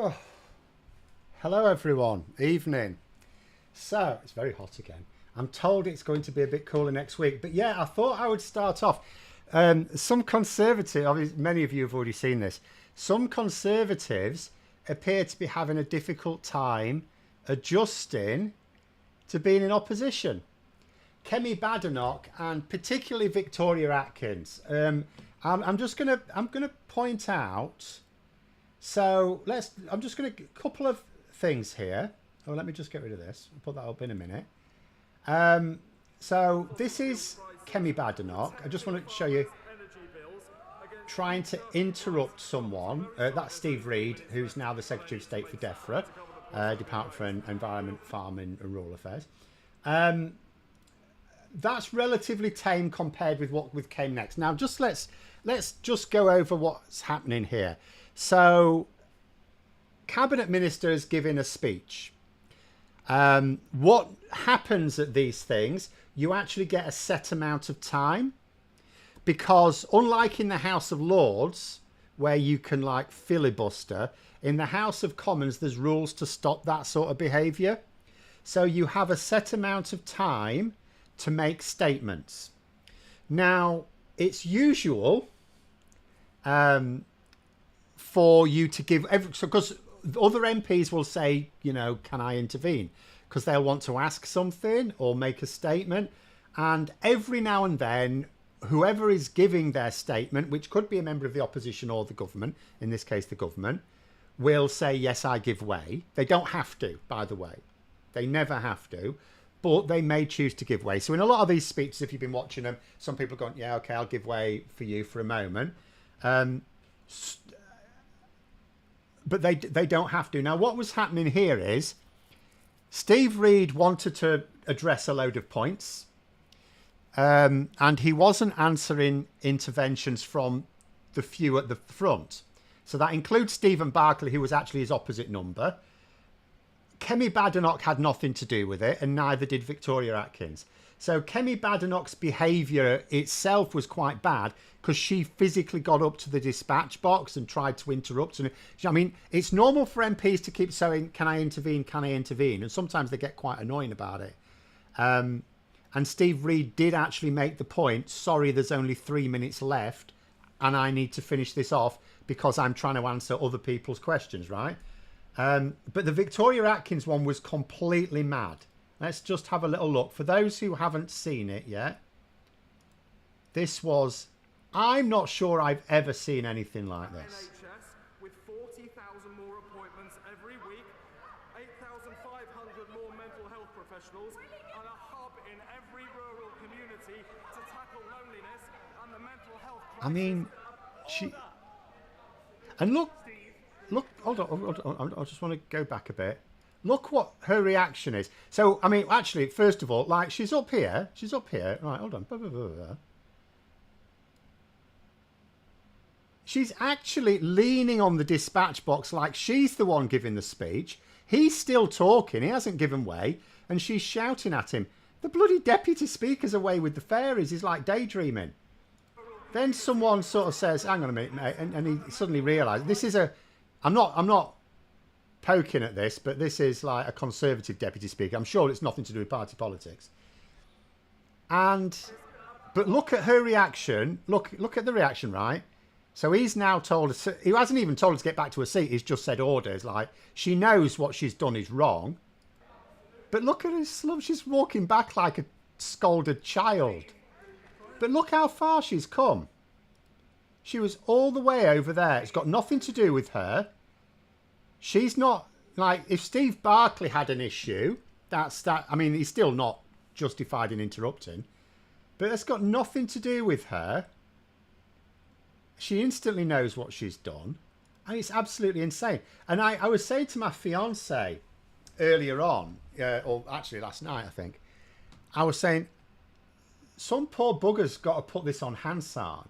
Oh, hello everyone. Evening. So, it's very hot again. I'm told it's going to be a bit cooler next week. But yeah, I thought I would start off. Some conservative, obviously, many of you have already seen this. Some conservatives appear to be having a difficult time adjusting to being in opposition. Kemi Badenoch and particularly Victoria Atkins. I'm gonna point out. So I'm just gonna a couple of things here. Oh, let me just get rid of this. I'll put that up in a minute. So this is Kemi Badenoch. I just want to show you trying to interrupt someone. That's Steve Reed, who's now the Secretary of State for DEFRA, Department for Environment, Farming and Rural Affairs. That's relatively tame compared with what came next. Now, let's just go over what's happening here. So, Cabinet Minister is giving a speech. What happens at these things? You actually get a set amount of time, because unlike in the House of Lords, where you can like filibuster, in the House of Commons there's rules to stop that sort of behaviour. So you have a set amount of time to make statements. Now, it's usual for you to give, because other MPs will say, you know, can I intervene? Because they'll want to ask something or make a statement. And every now and then, whoever is giving their statement, which could be a member of the opposition or the government, in this case the government, will say, yes, I give way. They don't have to, by the way. They never have to, but they may choose to give way. So in a lot of these speeches, if you've been watching them, some people are going, yeah, okay, I'll give way for you for a moment. But they don't have to. Now, what was happening here is Steve Reed wanted to address a load of points, and he wasn't answering interventions from the few at the front. So that includes Stephen Barclay, who was actually his opposite number. Kemi Badenoch had nothing to do with it, and neither did Victoria Atkins. So Kemi Badenoch's behaviour itself was quite bad, because she physically got up to the dispatch box and tried to interrupt. And I mean, it's normal for MPs to keep saying, can I intervene? Can I intervene? And sometimes they get quite annoying about it. And Steve Reed did actually make the point, sorry, there's only 3 minutes left and I need to finish this off because I'm trying to answer other people's questions, right? But the Victoria Atkins one was completely mad. Let's just have a little look. For those who haven't seen it yet, this was... I'm not sure I've ever seen anything like this. NHS with 40,000 more appointments every week, 8,500 more mental health professionals, and a hub in every rural community to tackle loneliness and the mental health crisis. I mean, she... And look, hold on, I just want to go back a bit. Look what her reaction is. So, I mean, actually, first of all, like, she's up here. Right, hold on. She's actually leaning on the dispatch box like she's the one giving the speech. He's still talking. He hasn't given way. And she's shouting at him. The bloody deputy speaker's away with the fairies. He's like daydreaming. Then someone sort of says, hang on a minute, mate. And he suddenly realised this is a... I'm not poking at this, but this is like a Conservative deputy speaker. I'm sure it's nothing to do with party politics. But look at her reaction. Look at the reaction, right? So he's now told us, he hasn't even told her to get back to her seat. He's just said orders. Like, she knows what she's done is wrong. But look at her slump. She's walking back like a scolded child. But look how far she's come. She was all the way over there. It's got nothing to do with her. She's not, like, if Steve Barclay had an issue, that's that. I mean, he's still not justified in interrupting. But it's got nothing to do with her. She instantly knows what she's done. And it's absolutely insane. And I was saying to my fiance earlier on, or actually last night, I think, I was saying, some poor bugger's got to put this on Hansard.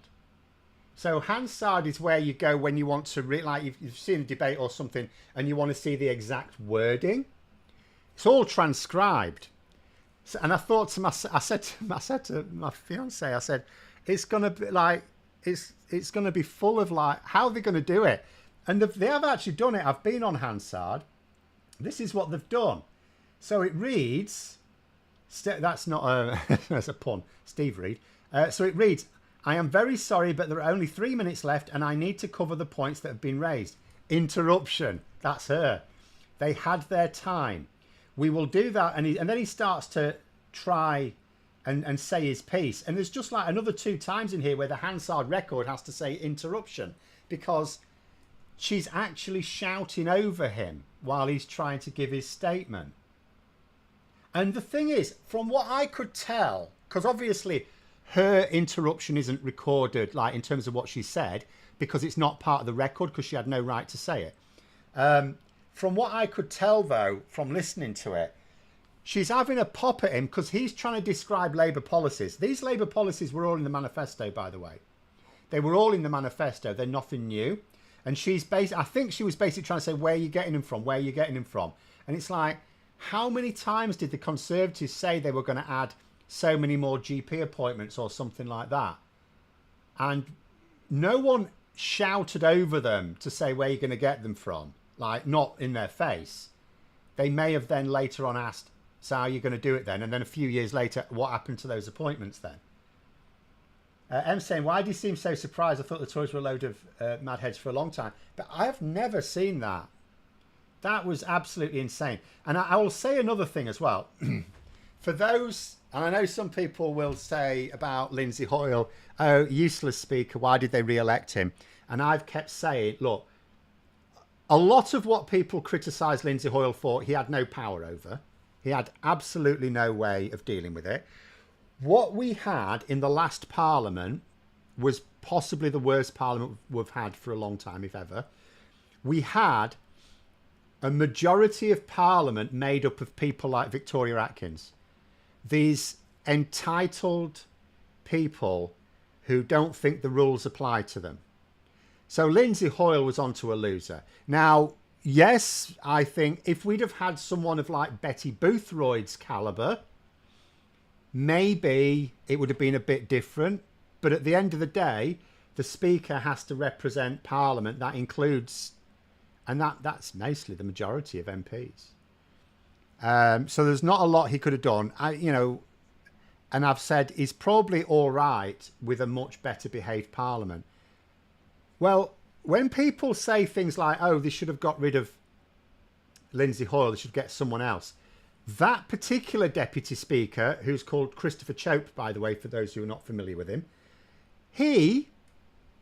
So Hansard is where you go when you want to, like you've seen a debate or something and you want to see the exact wording. It's all transcribed. So, and I thought to myself, I said to my fiance, I said, it's going to be like, it's going to be full of like, how are they going to do it? And they have actually done it. I've been on Hansard. This is what they've done. So it reads, that's not a, that's a pun, Steve Reed. So it reads, I am very sorry, but there are only 3 minutes left and I need to cover the points that have been raised. Interruption. That's her. They had their time. We will do that. And then he starts to try and say his piece. And there's just like another 2 times in here where the Hansard record has to say interruption because she's actually shouting over him while he's trying to give his statement. And the thing is, from what I could tell, because obviously her interruption isn't recorded, like in terms of what she said, because it's not part of the record, because she had no right to say it. From what I could tell, though, from listening to it, she's having a pop at him because he's trying to describe Labour policies. These Labour policies were all in the manifesto, by the way. They were all in the manifesto. They're nothing new. And I think she was basically trying to say, where are you getting them from? Where are you getting them from? And it's like, how many times did the Conservatives say they were going to add so many more GP appointments or something like that? And no one shouted over them to say where you're going to get them from, like not in their face. They may have then later on asked, so how are you going to do it then? And then a few years later, what happened to those appointments then? M saying, why do you seem so surprised? I thought the Tories were a load of mad heads for a long time. But I've never seen that. That was absolutely insane. And I will say another thing as well. For those, and I know some people will say about Lindsay Hoyle, oh, useless speaker, why did they re-elect him? And I've kept saying, look, a lot of what people criticise Lindsay Hoyle for, he had no power over. He had absolutely no way of dealing with it. What we had in the last Parliament was possibly the worst Parliament we've had for a long time, if ever. We had a majority of Parliament made up of people like Victoria Atkins. These entitled people who don't think the rules apply to them. So Lindsay Hoyle was onto a loser. Now, yes, I think if we'd have had someone of like Betty Boothroyd's calibre, maybe it would have been a bit different. But at the end of the day, the Speaker has to represent Parliament. That includes, and that's mostly the majority of MPs. So there's not a lot he could have done. And I've said he's probably all right with a much better behaved Parliament. Well, when people say things like, oh, they should have got rid of Lindsay Hoyle, they should get someone else. That particular Deputy Speaker, who's called Christopher Chope, by the way, for those who are not familiar with him, he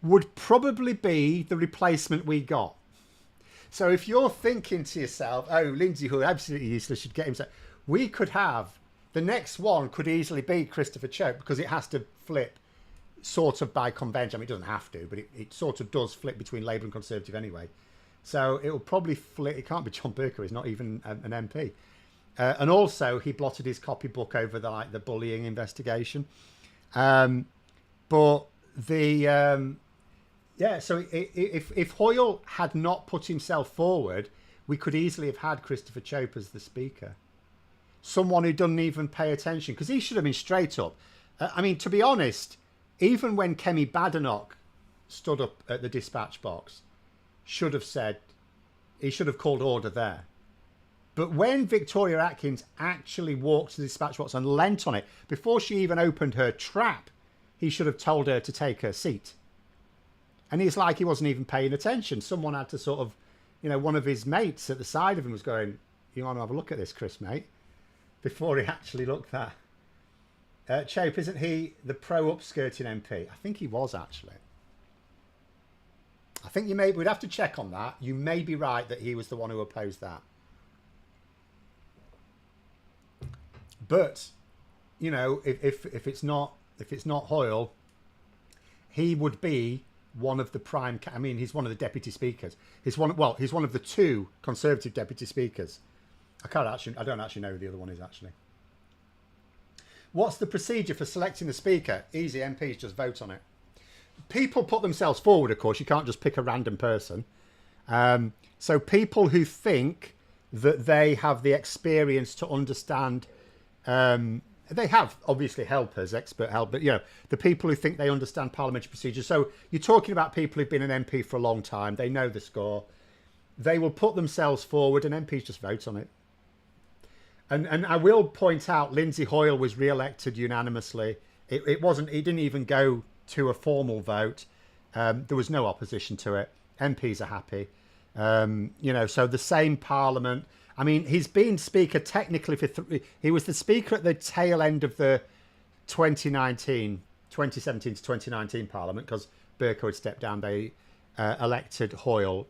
would probably be the replacement we got. So if you're thinking to yourself, oh, Lindsay Hoyle, absolutely useless, should get him. We could have, the next one could easily be Christopher Chope because it has to flip sort of by convention. I mean, it doesn't have to, but it sort of does flip between Labour and Conservative anyway. So it will probably flip. It can't be John Bercow. He's not even an MP. And also, he blotted his copybook over the bullying investigation. But the so if Hoyle had not put himself forward, we could easily have had Christopher Chope as the Speaker. Someone who doesn't even pay attention, because he should have been straight up. I mean, to be honest, even when Kemi Badenoch stood up at the dispatch box, he should have called order there. But when Victoria Atkins actually walked to the dispatch box and leant on it, before she even opened her trap, he should have told her to take her seat. And it's like he wasn't even paying attention. Someone had to sort of, one of his mates at the side of him was going, you want to have a look at this, Chris, mate? Before he actually looked there. Chope, isn't he the pro-upskirting MP? I think he was, actually. I think we'd have to check on that. You may be right that he was the one who opposed that. But, if it's not Hoyle, he would be one of the prime. I mean, he's one of the deputy speakers. He's one of the 2 Conservative deputy speakers. I don't actually know who the other one is actually. What's the procedure for selecting the Speaker? Easy, MPs just vote on it. People put themselves forward, of course. You can't just pick a random person. So people who think that they have the experience to understand They have obviously helpers, expert help, but the people who think they understand parliamentary procedure. So you're talking about people who've been an MP for a long time. They know the score. They will put themselves forward, and MPs just vote on it. And I will point out, Lindsay Hoyle was re-elected unanimously. It wasn't. He didn't even go to a formal vote. There was no opposition to it. MPs are happy. So the same Parliament. I mean, he's been Speaker technically he was the Speaker at the tail end of the 2017 to 2019 Parliament, because Bercow had stepped down. They elected Hoyle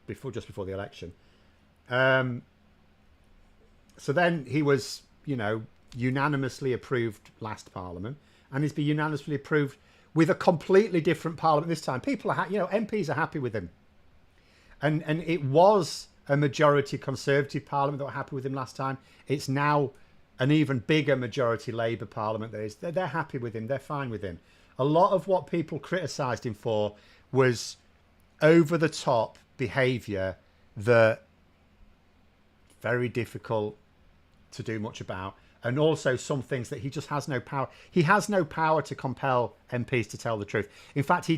just before the election. So then he was, unanimously approved last Parliament, and he's been unanimously approved with a completely different Parliament this time. People are, MPs are happy with him. And it was a majority Conservative Parliament that were happy with him last time. It's now an even bigger majority Labour Parliament. They're happy with him. They're fine with him. A lot of what people criticised him for was over-the-top behaviour that very difficult to do much about. And also some things that he just has no power. He has no power to compel MPs to tell the truth. In fact,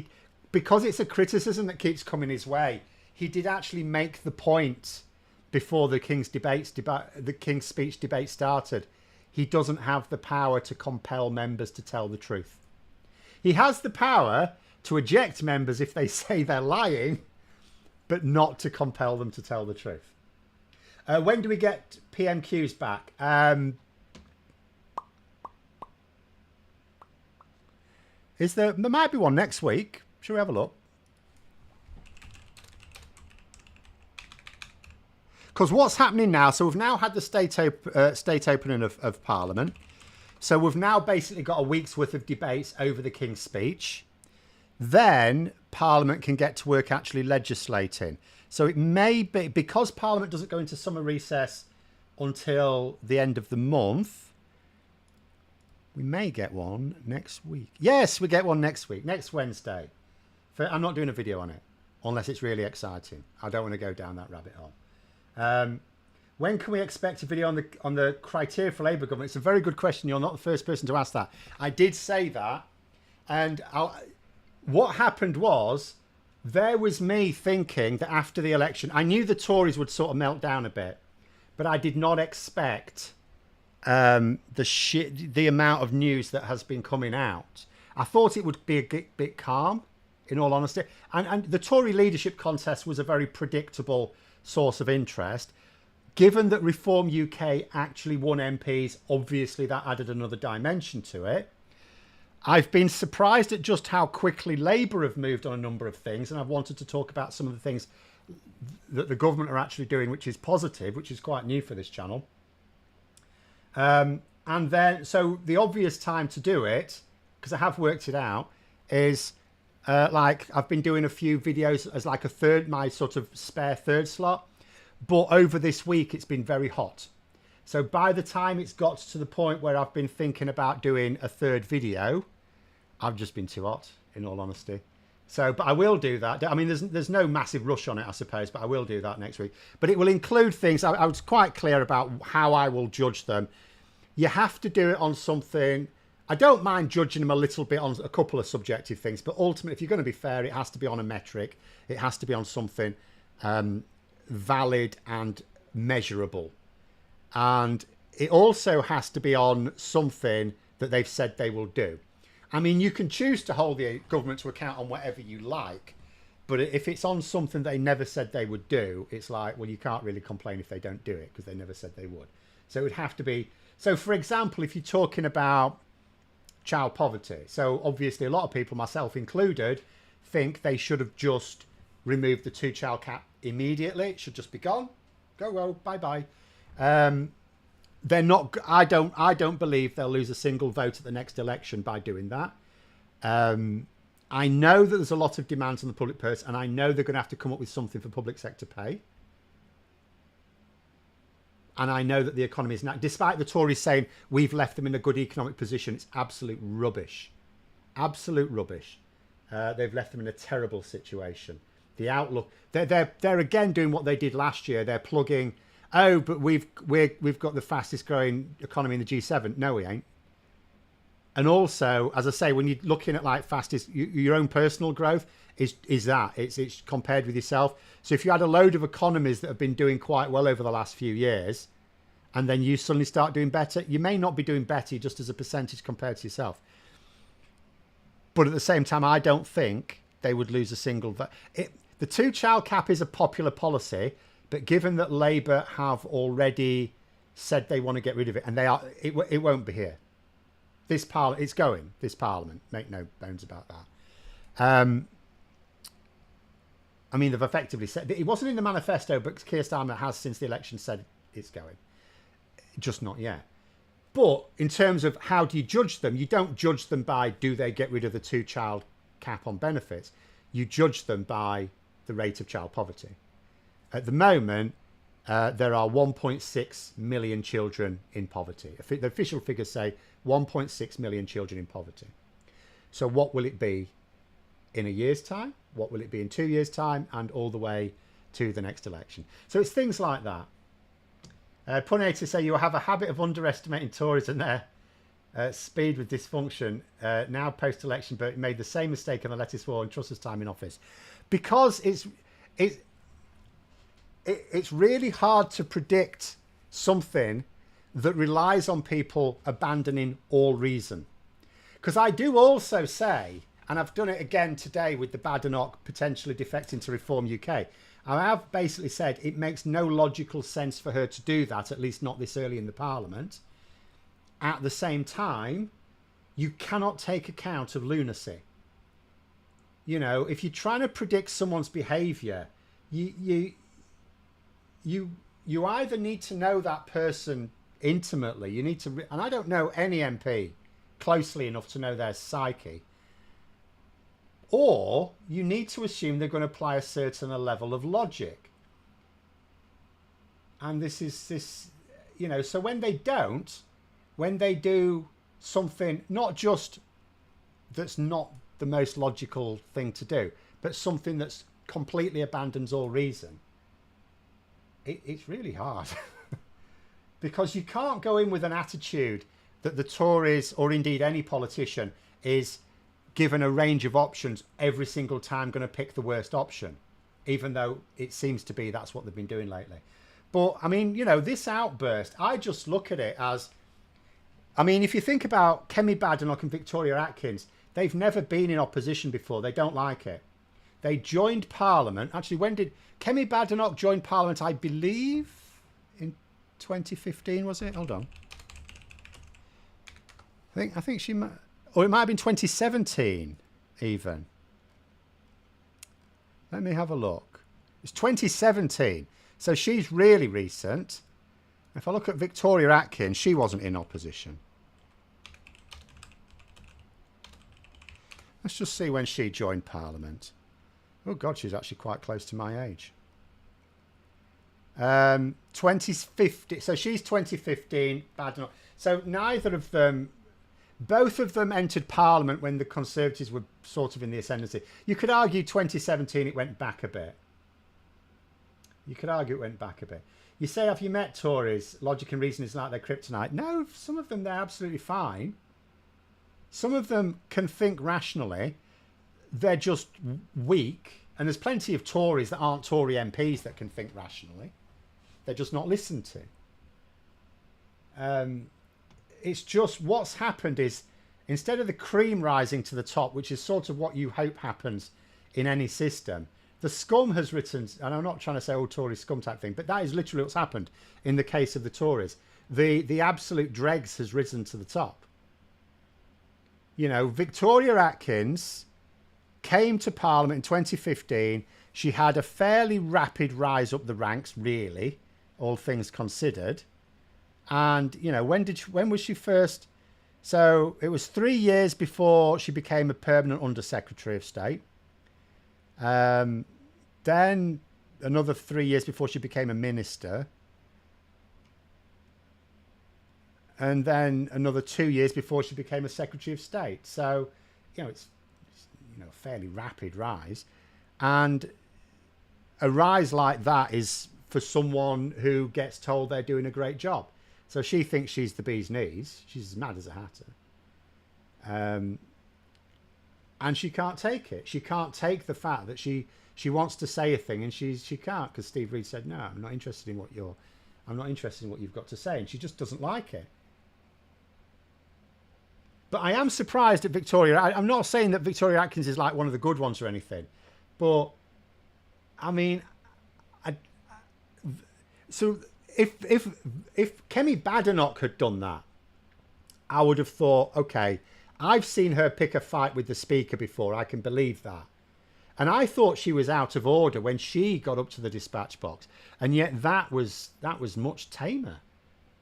because it's a criticism that keeps coming his way, he did actually make the point before the King's speech debate started. He doesn't have the power to compel members to tell the truth. He has the power to eject members if they say they're lying, but not to compel them to tell the truth. When do we get PMQs back? There might be one next week. Shall we have a look? Because what's happening now, so we've now had the state opening of Parliament. So we've now basically got a week's worth of debates over the King's speech. Then Parliament can get to work actually legislating. So it may be, because Parliament doesn't go into summer recess until the end of the month, we may get one next week. Yes, we get one next week, next Wednesday. I'm not doing a video on it, unless it's really exciting. I don't want to go down that rabbit hole. When can we expect a video on the criteria for Labour government? It's a very good question. You're not the first person to ask that. I did say that, and what happened was, there was me thinking that after the election, I knew the Tories would sort of melt down a bit, but I did not expect the amount of news that has been coming out. I thought it would be a bit calm, in all honesty, and the Tory leadership contest was a very predictable source of interest. Given that Reform UK actually won MPs, obviously that added another dimension to it. I've been surprised at just how quickly Labour have moved on a number of things, and I've wanted to talk about some of the things that the government are actually doing, which is positive, which is quite new for this channel. And then, so the obvious time to do it, because I have worked it out, is I've been doing a few videos as like my sort of spare third slot, but over this week it's been very hot. So by the time it's got to the point where I've been thinking about doing a third video, I've just been too hot, in all honesty. So, but I will do that. I mean, there's no massive rush on it, I suppose, but I will do that next week. But it will include things. I was quite clear about how I will judge them. You have to do it on something. I don't mind judging them a little bit on a couple of subjective things, but ultimately, if you're going to be fair, it has to be on a metric. It has to be on something valid and measurable. And it also has to be on something that they've said they will do. I mean, you can choose to hold the government to account on whatever you like, but if it's on something they never said they would do, it's like, well, you can't really complain if they don't do it because they never said they would. So it would have to be. So, for example, if you're talking about child poverty, so obviously a lot of people, myself included, think they should have just removed the 2-child cap immediately. It should just be gone. Go, bye-bye. They're not. I don't believe they'll lose a single vote at the next election by doing that. I know that there's a lot of demands on the public purse, and I know they're going to have to come up with something for public sector pay. And I know that the economy is not, despite the Tories saying we've left them in a good economic position, it's absolute rubbish. Absolute rubbish. They've left them in a terrible situation. The outlook, they're again doing what they did last year. They're plugging, oh, but we've got the fastest growing economy in the G7. No, we ain't. And also, as I say, when you're looking at like fastest, your own personal growth is that it's compared with yourself. So if you had a load of economies that have been doing quite well over the last few years, and then you suddenly start doing better, you may not be doing better just as a percentage compared to yourself. But at the same time, I don't think they would lose a single vote. The two-child cap is a popular policy, but given that Labour have already said they want to get rid of it, and it won't be here. This Parliament, make no bones about that. I mean, they've effectively said it wasn't in the manifesto, but Keir Starmer has since the election said it's going, just not yet. But in terms of how do you judge them, you don't judge them by do they get rid of the two-child cap on benefits. You judge them by the rate of child poverty. At the moment, there are 1.6 million children in poverty. The official figures say 1.6 million children in poverty. So what will it be in a year's time? What will it be in 2 years' time? And all the way to the next election. So it's things like that. Punator say you have a habit of underestimating Tories and their speed with dysfunction now post-election, but made the same mistake in the lettuce war and Truss's time in office. Because it's really hard to predict something that relies on people abandoning all reason. Because I do also say, and I've done it again today with the Badenoch potentially defecting to Reform UK, I have basically said it makes no logical sense for her to do that, at least not this early in the Parliament. At the same time, you cannot take account of lunacy. You know, if you're trying to predict someone's behaviour, you either need to know that person intimately. You need to, and I don't know any MP closely enough to know their psyche. Or you need to assume they're going to apply a certain level of logic. And this, you know, so when they don't, when they do something not just that's not the most logical thing to do, but something that's completely abandons all reason, it's really hard. Because you can't go in with an attitude that the Tories, or indeed any politician, is given a range of options every single time going to pick the worst option, even though it seems to be that's what they've been doing lately. But I mean, you know, this outburst, I just look at it as, I mean, if you think about Kemi, Badenoch and Victoria Atkins, they've never been in opposition before. They don't like it. They joined Parliament. Actually, when did Kemi Badenoch join Parliament? I believe in 2015, was it? Hold on. I think she might. Or it might have been 2017, even. Let me have a look. It's 2017. So she's really recent. If I look at Victoria Atkins, she wasn't in opposition. Let's just see when she joined Parliament. Oh, God, she's actually quite close to my age. 2015. So she's 2015. Badenoch. So neither of them... Both of them entered Parliament when the Conservatives were sort of in the ascendancy. You could argue 2017 it went back a bit. You say, have you met Tories? Logic and reason is like their kryptonite. No, some of them, they're absolutely fine. Some of them can think rationally. They're just weak. And there's plenty of Tories that aren't Tory MPs that can think rationally. They're just not listened to. It's just what's happened is instead of the cream rising to the top, which is sort of what you hope happens in any system, the scum has risen. And I'm not trying to say old Tory scum type thing, but that is literally what's happened in the case of the Tories. The absolute dregs has risen to the top. You know, Victoria Atkins came to Parliament in 2015. She had a fairly rapid rise up the ranks, really, all things considered. And, you know, when was she first? So it was 3 years before she became a permanent Under-Secretary of State. Then another 3 years before she became a minister. And then another 2 years before she became a Secretary of State. So, you know, it's you know, a fairly rapid rise. And a rise like that is for someone who gets told they're doing a great job. So she thinks she's the bee's knees. She's as mad as a hatter. And she can't take it. She can't take the fact that she wants to say a thing and she can't, because Steve Reed said, no, I'm not interested in what you've got to say, and she just doesn't like it. But I am surprised at Victoria. I'm not saying that Victoria Atkins is like one of the good ones or anything, but I mean, so if Kemi Badenoch had done that, I would have thought, okay, I've seen her pick a fight with the speaker before. I can believe that. And I thought she was out of order when she got up to the dispatch box. And yet that was much tamer.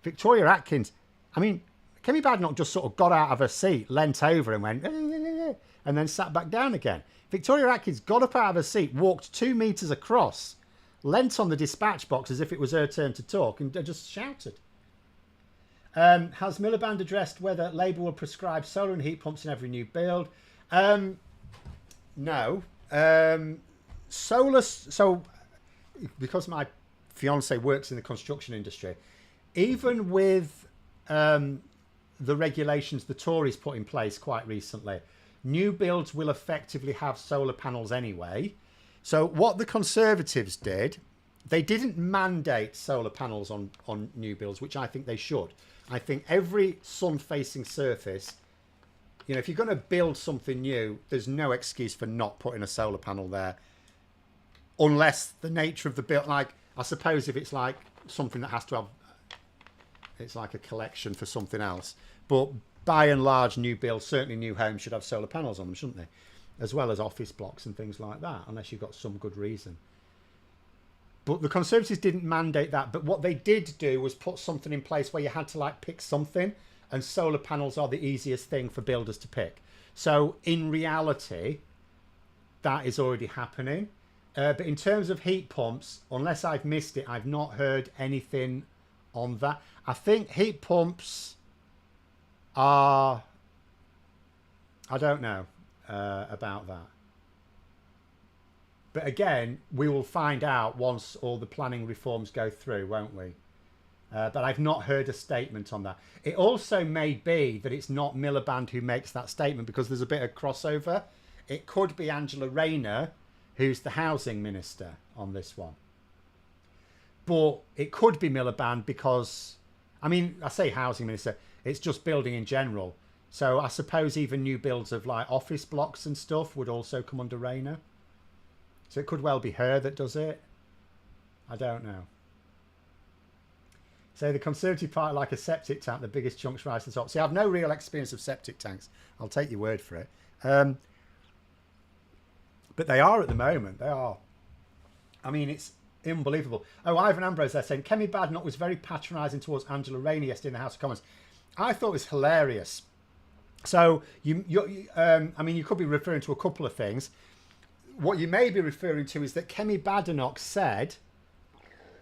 Victoria Atkins, I mean, Kemi Badenoch just sort of got out of her seat, leant over and went, and then sat back down again. Victoria Atkins got up out of her seat, walked 2 meters across, leant on the dispatch box as if it was her turn to talk, and just shouted. Has Miliband addressed whether Labour will prescribe solar and heat pumps in every new build? No. Solar, so because my fiance works in the construction industry, even with the regulations the Tories put in place quite recently, new builds will effectively have solar panels anyway. So what the Conservatives did, they didn't mandate solar panels on new builds, which I think they should. I think every sun-facing surface, you know, if you're going to build something new, there's no excuse for not putting a solar panel there, unless the nature of the build, like, I suppose if it's like something that has to have, it's like a collection for something else. But by and large, new builds, certainly new homes, should have solar panels on them, shouldn't they? As well as office blocks and things like that, unless you've got some good reason. But the Conservatives didn't mandate that. But what they did do was put something in place where you had to like pick something, and solar panels are the easiest thing for builders to pick. So in reality, that is already happening. But in terms of heat pumps, unless I've missed it, I've not heard anything on that. I think heat pumps are, I don't know about that. But again, we will find out once all the planning reforms go through, won't we? But I've not heard a statement on that. It also may be that it's not Miliband who makes that statement, because there's a bit of crossover. It could be Angela Rayner, who's the housing minister on this one. But it could be Miliband because, I mean, I say housing minister, it's just building in general. So I suppose even new builds of like office blocks and stuff would also come under Rayner. So it could well be her that does it. I don't know. So the Conservative Party like a septic tank, the biggest chunks rise to the top. See, I've no real experience of septic tanks. I'll take your word for it. But they are at the moment. They are. I mean, it's unbelievable. Oh, Ivan Ambrose there saying, Kemi Badenoch was very patronising towards Angela Rayner yesterday in the House of Commons. I thought it was hilarious. So, I mean, you could be referring to a couple of things. What you may be referring to is that Kemi Badenoch said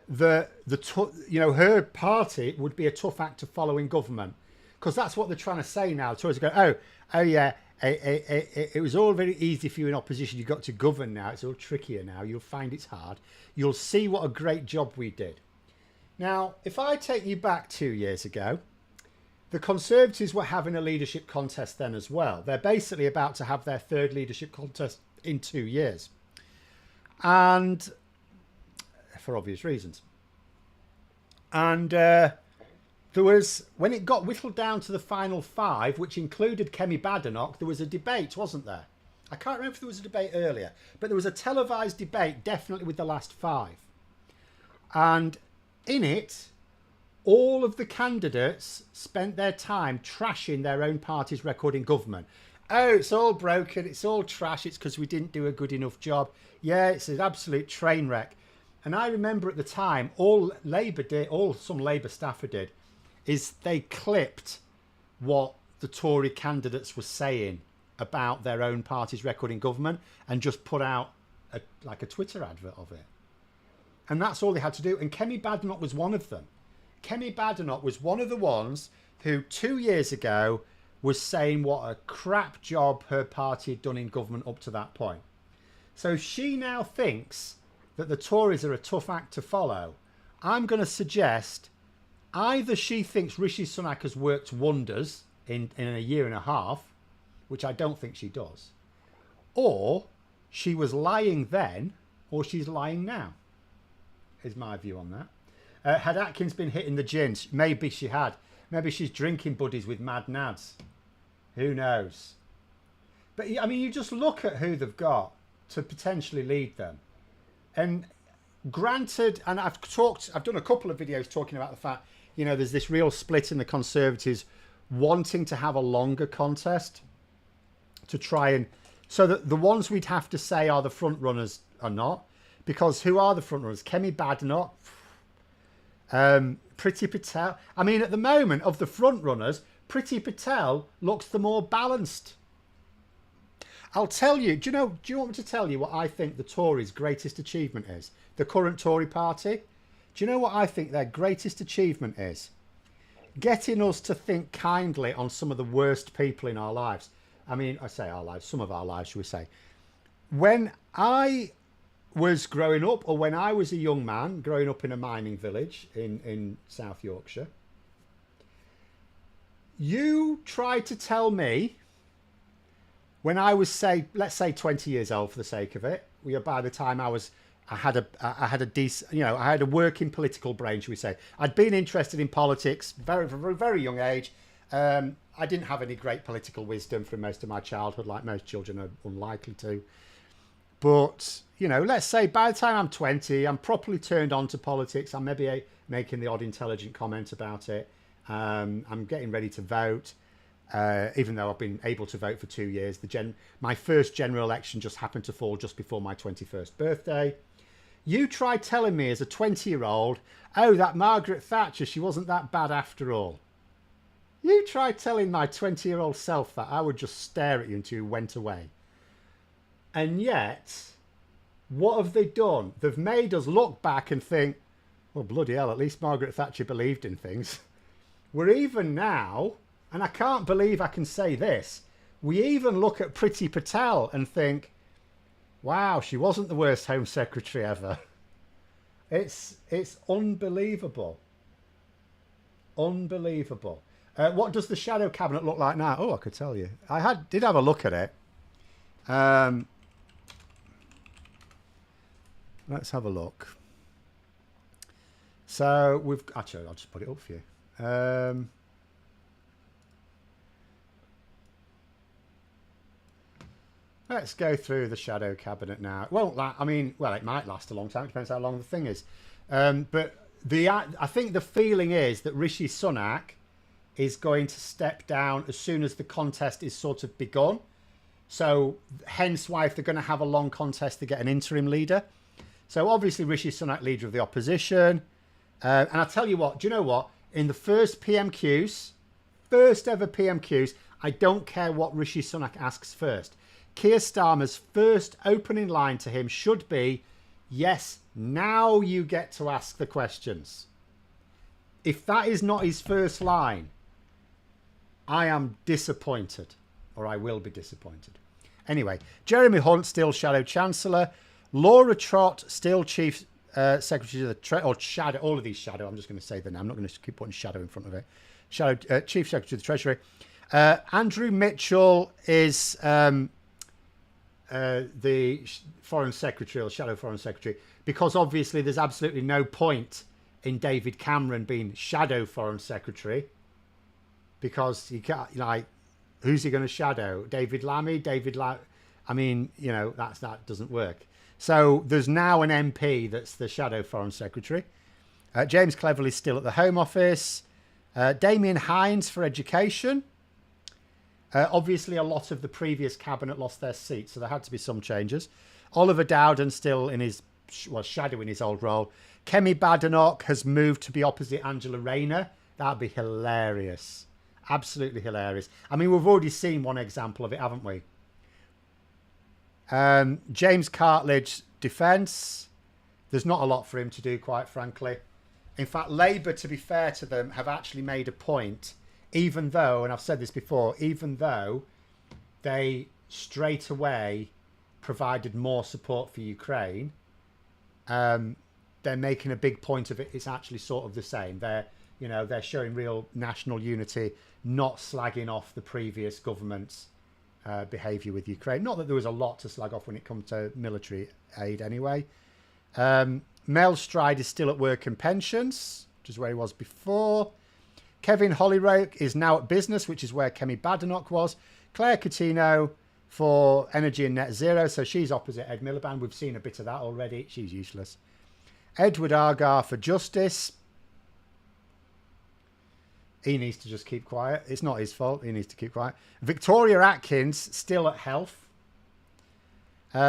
that her party would be a tough act to follow in government, because that's what they're trying to say now. The Tories go, oh yeah, it was all very easy for you in opposition. You got to govern now. It's all trickier now. You'll find it's hard. You'll see what a great job we did. Now, if I take you back 2 years ago, the Conservatives were having a leadership contest then as well. They're basically about to have their third leadership contest in 2 years, and for obvious reasons. And there was, when it got whittled down to the final 5, which included Kemi Badenoch, there was a debate, wasn't there? I can't remember if there was a debate earlier, but there was a televised debate, definitely with the last 5. And in it, all of the candidates spent their time trashing their own party's record in government. Oh, it's all broken, it's all trash, it's because we didn't do a good enough job. Yeah, it's an absolute train wreck. And I remember at the time, all Labour did, all some Labour staffer did, is they clipped what the Tory candidates were saying about their own party's record in government and just put out a Twitter advert of it. And that's all they had to do. And Kemi Badenoch was one of them. Kemi Badenoch was one of the ones who 2 years ago was saying what a crap job her party had done in government up to that point. So she now thinks that the Tories are a tough act to follow. I'm going to suggest either she thinks Rishi Sunak has worked wonders in a year and a half, which I don't think she does, or she was lying then, or she's lying now, is my view on that. Had Atkins been hitting the gin? Maybe she had. Maybe she's drinking buddies with mad nads. Who knows? But I mean, you just look at who they've got to potentially lead them. And granted, and I've done a couple of videos talking about the fact, there's this real split in the Conservatives wanting to have a longer contest to try and, so that the ones we'd have to say are the front runners are not, because who are the front runners? Kemi Badenoch, Priti Patel. I mean, at the moment of the front runners, Priti Patel looks the more balanced. I'll tell you, do you want me to tell you what I think the Tories' greatest achievement is? The current Tory party? Do you know what I think their greatest achievement is? Getting us to think kindly on some of the worst people in our lives. I mean, I say our lives, some of our lives, shall we say. When I was growing up, or when I was a young man growing up in a mining village in South Yorkshire, you tried to tell me, when I was, let's say 20 years old for the sake of it, by the time I had a decent, I had a working political brain, shall we say. I'd been interested in politics from a very, very young age. I didn't have any great political wisdom for most of my childhood, like most children are unlikely to. But, let's say by the time I'm 20, I'm properly turned on to politics. I'm maybe making the odd intelligent comment about it. I'm getting ready to vote. Even though I've been able to vote for 2 years, my first general election just happened to fall just before my 21st birthday. You tried telling me as a 20-year-old, oh, that Margaret Thatcher, she wasn't that bad after all. You tried telling my 20-year-old self that. I would just stare at you until you went away. And yet, what have they done? They've made us look back and think, well, bloody hell, at least Margaret Thatcher believed in things. We're even now, and I can't believe I can say this, we even look at Priti Patel and think, wow, she wasn't the worst Home Secretary ever. It's unbelievable. Unbelievable. What does the shadow cabinet look like now? Oh, I could tell you. I did have a look at it. Let's have a look. So actually, I'll just put it up for you. Let's go through the shadow cabinet now. It won't last. It might last a long time. It depends how long the thing is. But I think the feeling is that Rishi Sunak is going to step down as soon as the contest is sort of begun. So hence why if they're going to have a long contest to get an interim leader. So obviously Rishi Sunak, leader of the opposition. And I'll tell you what, do you know what? In the first PMQs, first ever PMQs, I don't care what Rishi Sunak asks first. Keir Starmer's first opening line to him should be, yes, now you get to ask the questions. If that is not his first line, I am disappointed, or I will be disappointed. Anyway, Jeremy Hunt, still Shadow Chancellor. Laura Trott, still Chief Secretary of the or Shadow, all of these Shadow. I'm just going to say the name. I'm not going to keep putting Shadow in front of it. Shadow, Chief Secretary of the Treasury. Andrew Mitchell is the Foreign Secretary or Shadow Foreign Secretary, because obviously there's absolutely no point in David Cameron being Shadow Foreign Secretary, because he can't, who's he going to shadow? David Lammy? I mean, that doesn't work. So there's now an MP that's the Shadow Foreign Secretary. James Cleverly's still at the Home Office. Damien Hines for Education. Obviously, a lot of the previous cabinet lost their seats, so there had to be some changes. Oliver Dowden still shadowing his old role. Kemi Badenoch has moved to be opposite Angela Rayner. That'd be hilarious. Absolutely hilarious. I mean, we've already seen one example of it, haven't we? James Cartledge, Defence. There's not a lot for him to do, quite frankly. In fact, Labour, to be fair to them, have actually made a point, even though, and I've said this before, even though they straight away provided more support for Ukraine, they're making a big point of it. It's actually sort of the same. They're showing real national unity, not slagging off the previous governments behaviour with Ukraine. Not that there was a lot to slag off when it comes to military aid anyway. Mel Stride is still at work and pensions, which is where he was before. Kevin Hollyroke is now at business, which is where Kemi Badenoch was. Claire Coutinho for energy and net zero, so she's opposite Ed Miliband. We've seen a bit of that already. She's useless. Edward Argar for justice. He needs to just keep quiet. It's not his fault. He needs to keep quiet. Victoria Atkins still at health.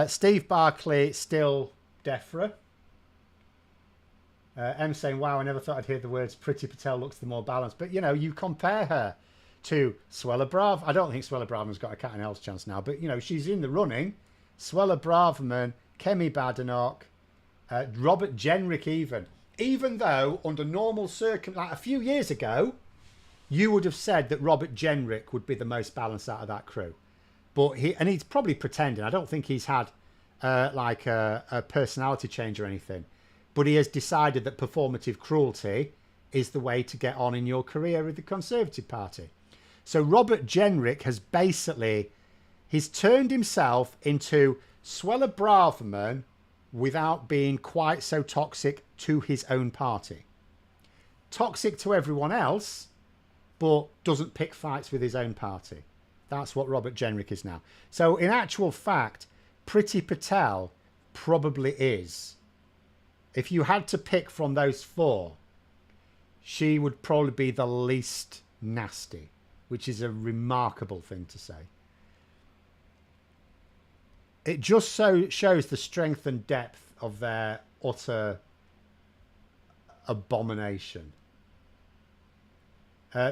Steve Barclay still DEFRA. M saying, wow, I never thought I'd hear the words Priti Patel looks the more balanced. But, you know, you compare her to Suella Brav. I don't think Suella Braverman's got a cat and else chance now. But, you know, she's in the running. Suella Braverman, Kemi Badenoch, Robert Jenrick even. Even though under normal circumstances, like a few years ago, you would have said that Robert Jenrick would be the most balanced out of that crew. But he's probably pretending. I don't think he's had like a personality change or anything. But he has decided that performative cruelty is the way to get on in your career with the Conservative Party. So Robert Jenrick has basically, he's turned himself into Suella Braverman without being quite so toxic to his own party. Toxic to everyone else, but doesn't pick fights with his own party. That's what Robert Jenrick is now. So in actual fact, Priti Patel probably is. If you had to pick from those four, she would probably be the least nasty, which is a remarkable thing to say. It just so shows the strength and depth of their utter abomination.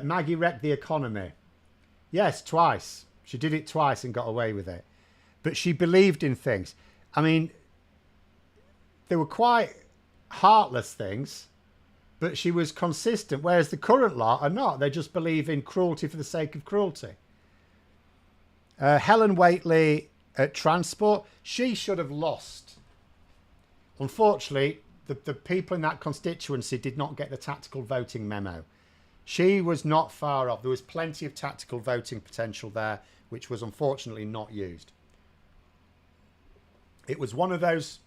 Maggie wrecked the economy. Yes, twice. She did it twice and got away with it. But she believed in things. I mean, they were quite heartless things, but she was consistent, whereas the current lot are not. They just believe in cruelty for the sake of cruelty. Helen Whately at Transport, she should have lost. Unfortunately, the people in that constituency did not get the tactical voting memo. She was not far off. There was plenty of tactical voting potential there, which was unfortunately not used. It was one of those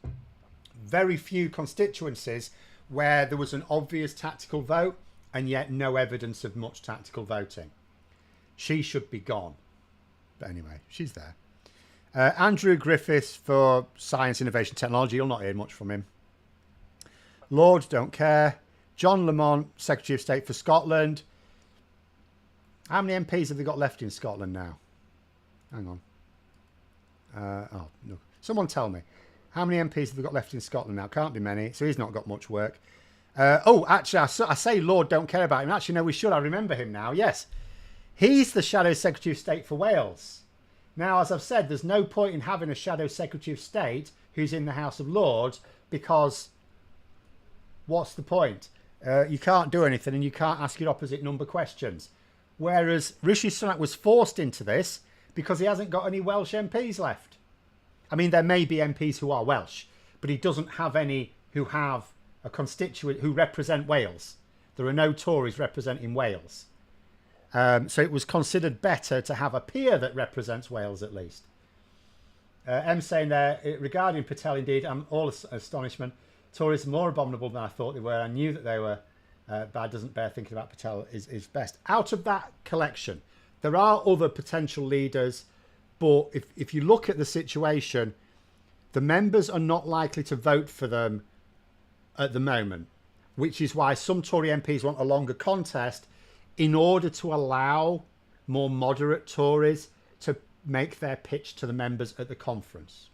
very few constituencies where there was an obvious tactical vote and yet no evidence of much tactical voting. She should be gone. But anyway, she's there. Andrew Griffiths for Science, Innovation, Technology. You'll not hear much from him. Lord, don't care. John Lamont, Secretary of State for Scotland. How many MPs have they got left in Scotland now? Hang on. Oh, no. Someone tell me. How many MPs have they got left in Scotland now? Can't be many, so he's not got much work. Actually, I say Lord, don't care about him. Actually, no, we should. I remember him now. Yes. He's the Shadow Secretary of State for Wales. Now, as I've said, there's no point in having a Shadow Secretary of State who's in the House of Lords because what's the point? You can't do anything and you can't ask your opposite number questions. Whereas Rishi Sunak was forced into this because he hasn't got any Welsh MPs left. I mean, there may be MPs who are Welsh, but he doesn't have any who have a constituent who represent Wales. There are no Tories representing Wales. So it was considered better to have a peer that represents Wales at least. M saying there, regarding Patel, indeed, I'm all astonishment. Tories are more abominable than I thought they were. I knew that they were bad. Doesn't bear thinking about Patel is best. Out of that collection, there are other potential leaders, but if you look at the situation, the members are not likely to vote for them at the moment, which is why some Tory MPs want a longer contest in order to allow more moderate Tories to make their pitch to the members at the conference.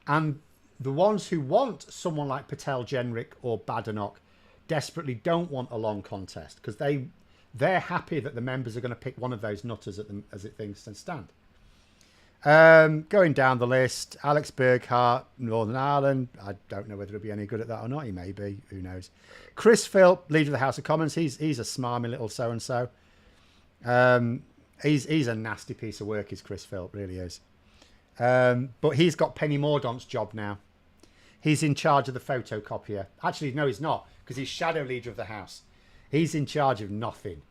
And the ones who want someone like Patel, Jenrick or Badenoch desperately don't want a long contest because they're happy that the members are going to pick one of those nutters as it things stand. Going down the list, Alex Burghardt, Northern Ireland. I don't know whether he'll be any good at that or not. He may be. Who knows? Chris Philp, Leader of the House of Commons. He's a smarmy little so-and-so. He's a nasty piece of work, is Chris Philp. Really is. But he's got Penny Mordaunt's job now. He's in charge of the photocopier. Actually, no, he's not, because he's shadow leader of the House. He's in charge of nothing.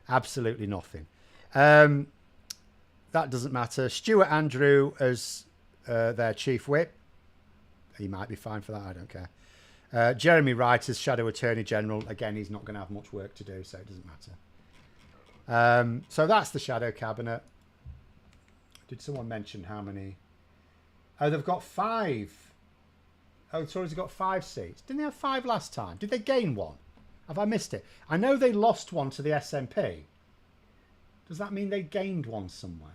Absolutely nothing. that doesn't matter. Stuart Andrew as their chief whip. He might be fine for that. I don't care. Jeremy Wright as Shadow Attorney General. Again, he's not going to have much work to do, so it doesn't matter. So that's the Shadow Cabinet. Did someone mention how many? Oh, they've got 5. Oh, the Tories have got 5 seats. Didn't they have 5 last time? Did they gain one? Have I missed it? I know they lost one to the SNP. Does that mean they gained one somewhere?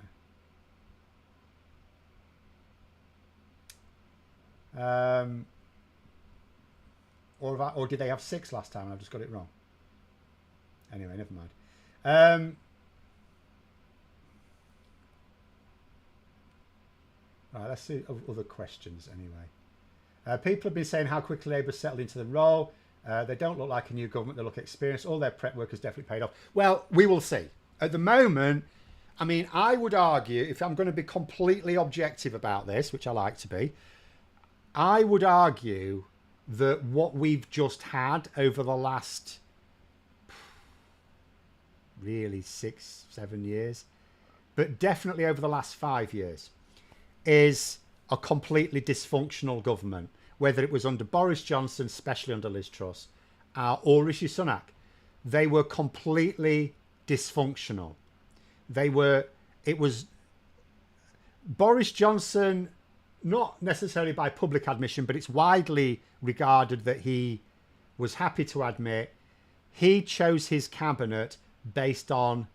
Or did they have 6 last time and I've just got it wrong? Anyway, never mind. Right, let's see other questions anyway. People have been saying how quickly Labour settled into the role. They don't look like a new government. They look experienced. All their prep work has definitely paid off. Well, we will see. At the moment, I mean, I would argue, if I'm going to be completely objective about this, which I like to be, I would argue that what we've just had over the last really 6-7 years, but definitely over the last 5 years, is a completely dysfunctional government, whether it was under Boris Johnson, especially under Liz Truss, or Rishi Sunak. They were completely dysfunctional. It was Boris Johnson, not necessarily by public admission, but it's widely regarded that he was happy to admit he chose his cabinet based on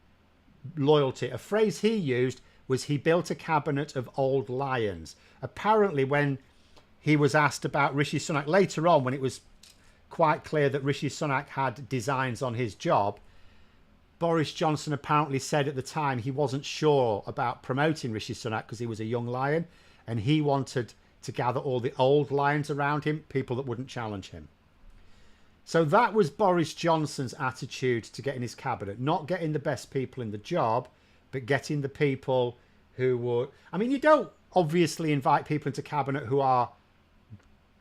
loyalty. A phrase he used was he built a cabinet of old lions. Apparently, when he was asked about Rishi Sunak later on, when it was quite clear that Rishi Sunak had designs on his job, Boris Johnson apparently said at the time he wasn't sure about promoting Rishi Sunak because he was a young lion and he wanted to gather all the old lions around him, people that wouldn't challenge him. So that was Boris Johnson's attitude to getting his cabinet, not getting the best people in the job, but getting the people who would... I mean, you don't obviously invite people into cabinet who are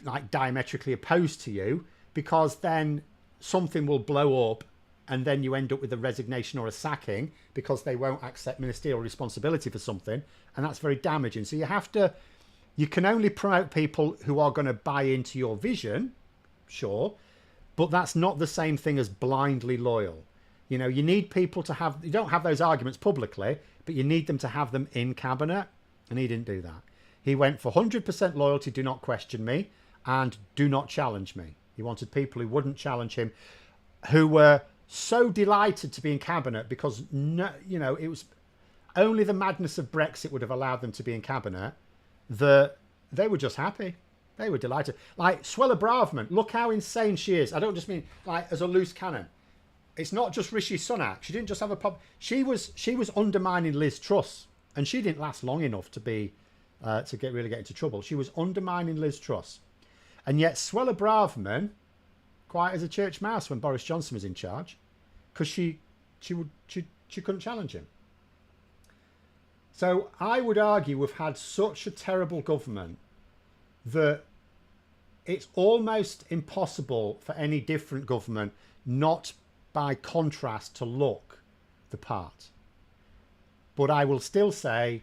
like diametrically opposed to you, because then something will blow up and then you end up with a resignation or a sacking because they won't accept ministerial responsibility for something, and that's very damaging. So you can only promote people who are going to buy into your vision, sure, but that's not the same thing as blindly loyal. You know, you need people to have... You don't have those arguments publicly, but you need them to have them in cabinet, and he didn't do that. He went for 100% loyalty, do not question me, and do not challenge me. He wanted people who wouldn't challenge him, who were so delighted to be in cabinet because, it was only the madness of Brexit would have allowed them to be in cabinet, that they were just happy. They were delighted. Like Suella Braverman, look how insane she is. I don't just mean like as a loose cannon. It's not just Rishi Sunak. She didn't just have a pub. She was undermining Liz Truss, and she didn't last long enough to be really get into trouble. She was undermining Liz Truss, and yet Suella Braverman, quiet as a church mouse when Boris Johnson was in charge, because she couldn't challenge him. So I would argue we've had such a terrible government that it's almost impossible for any different government not by contrast to look the part. But I will still say,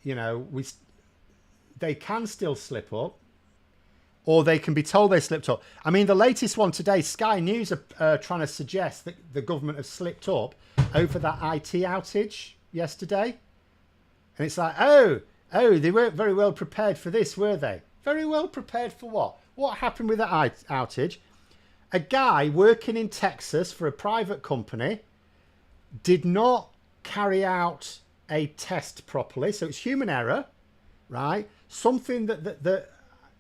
they can still slip up, or they can be told they slipped up. I mean, the latest one today, Sky News are trying to suggest that the government have slipped up over that IT outage yesterday. And it's like, oh, they weren't very well prepared for this, were they? Very well prepared for what? What happened with that outage? A guy working in Texas for a private company did not carry out a test properly. So it's human error, right? Something that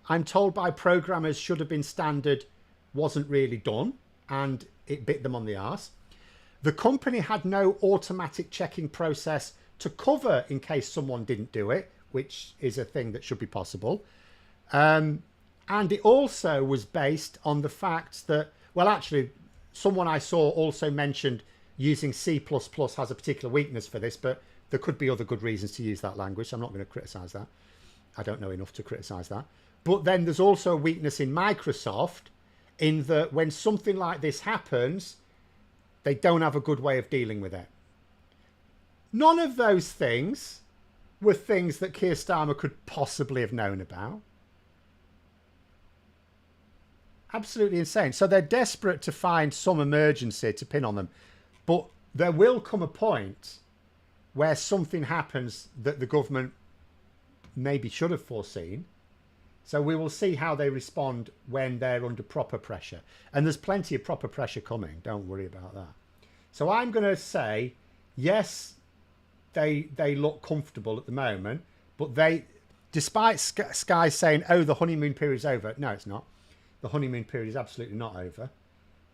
I'm told by programmers should have been standard wasn't really done, and it bit them on the arse. The company had no automatic checking process to cover in case someone didn't do it, which is a thing that should be possible. And it also was based on the fact that, well, actually, someone I saw also mentioned using C++ has a particular weakness for this, but there could be other good reasons to use that language. So I'm not going to criticise that. I don't know enough to criticise that. But then there's also a weakness in Microsoft in that when something like this happens, they don't have a good way of dealing with it. None of those things were things that Keir Starmer could possibly have known about. Absolutely insane. So they're desperate to find some emergency to pin on them. But there will come a point where something happens that the government maybe should have foreseen. So we will see how they respond when they're under proper pressure. And there's plenty of proper pressure coming. Don't worry about that. So I'm going to say, yes, they look comfortable at the moment. But they, despite Sky saying, oh, the honeymoon period is over. No, it's not. The honeymoon period is absolutely not over.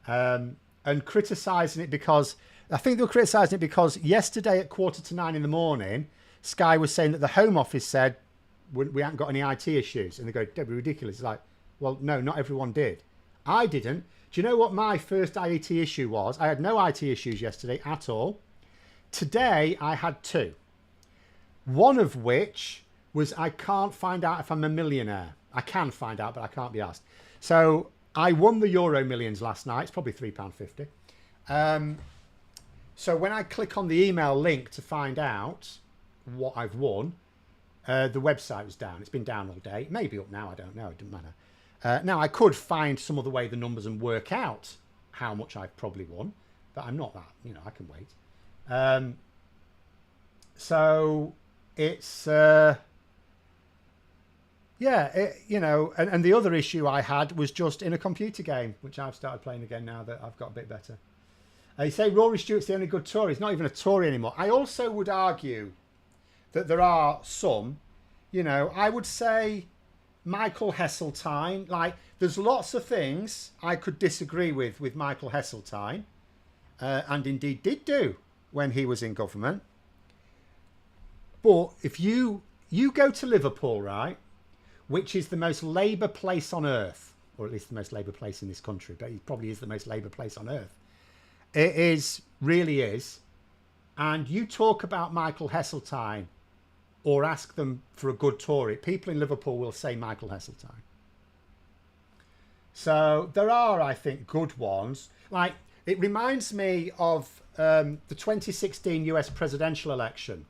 And criticising it because, I think they were criticising it because yesterday at 8:45 in the morning, Sky was saying that the Home Office said, we haven't got any IT issues. And they go, that'd be ridiculous. It's like, well, no, not everyone did. I didn't. Do you know what my first IT issue was? I had no IT issues yesterday at all. Today, I had two. One of which was I can't find out if I'm a millionaire. I can find out, but I can't be asked. So I won the Euro Millions last night. It's probably £3.50. So when I click on the email link to find out what I've won, the website was down. It's been down all day. It may be up now. I don't know. It doesn't matter. Now, I could find some other way the numbers and work out how much I've probably won, but I'm not that. I can wait. So it's... and the other issue I had was just in a computer game, which I've started playing again now that I've got a bit better. You say Rory Stewart's the only good Tory. He's not even a Tory anymore. I also would argue that there are some, I would say Michael Heseltine. Like, there's lots of things I could disagree with Michael Heseltine, and indeed did do when he was in government. But if you go to Liverpool, right, which is the most Labour place on earth, or at least the most Labour place in this country, but it probably is the most Labour place on earth. It is, really is. And you talk about Michael Heseltine or ask them for a good Tory, people in Liverpool will say Michael Heseltine. So there are, I think, good ones. Like, it reminds me of the 2016 US presidential election.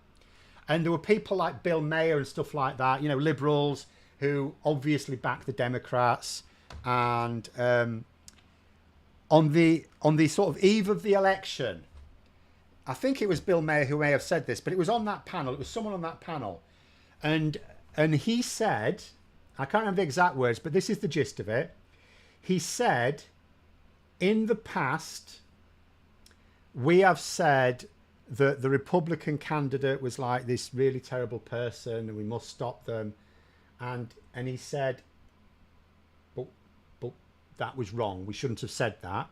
And there were people like Bill Maher and stuff like that, liberals who obviously back the Democrats. And on the sort of eve of the election, I think it was Bill Maher who may have said this, but it was on that panel. It was someone on that panel. And he said, I can't remember the exact words, but this is the gist of it. He said, in the past, we have said that the Republican candidate was like this really terrible person and we must stop them. And he said, but that was wrong. We shouldn't have said that.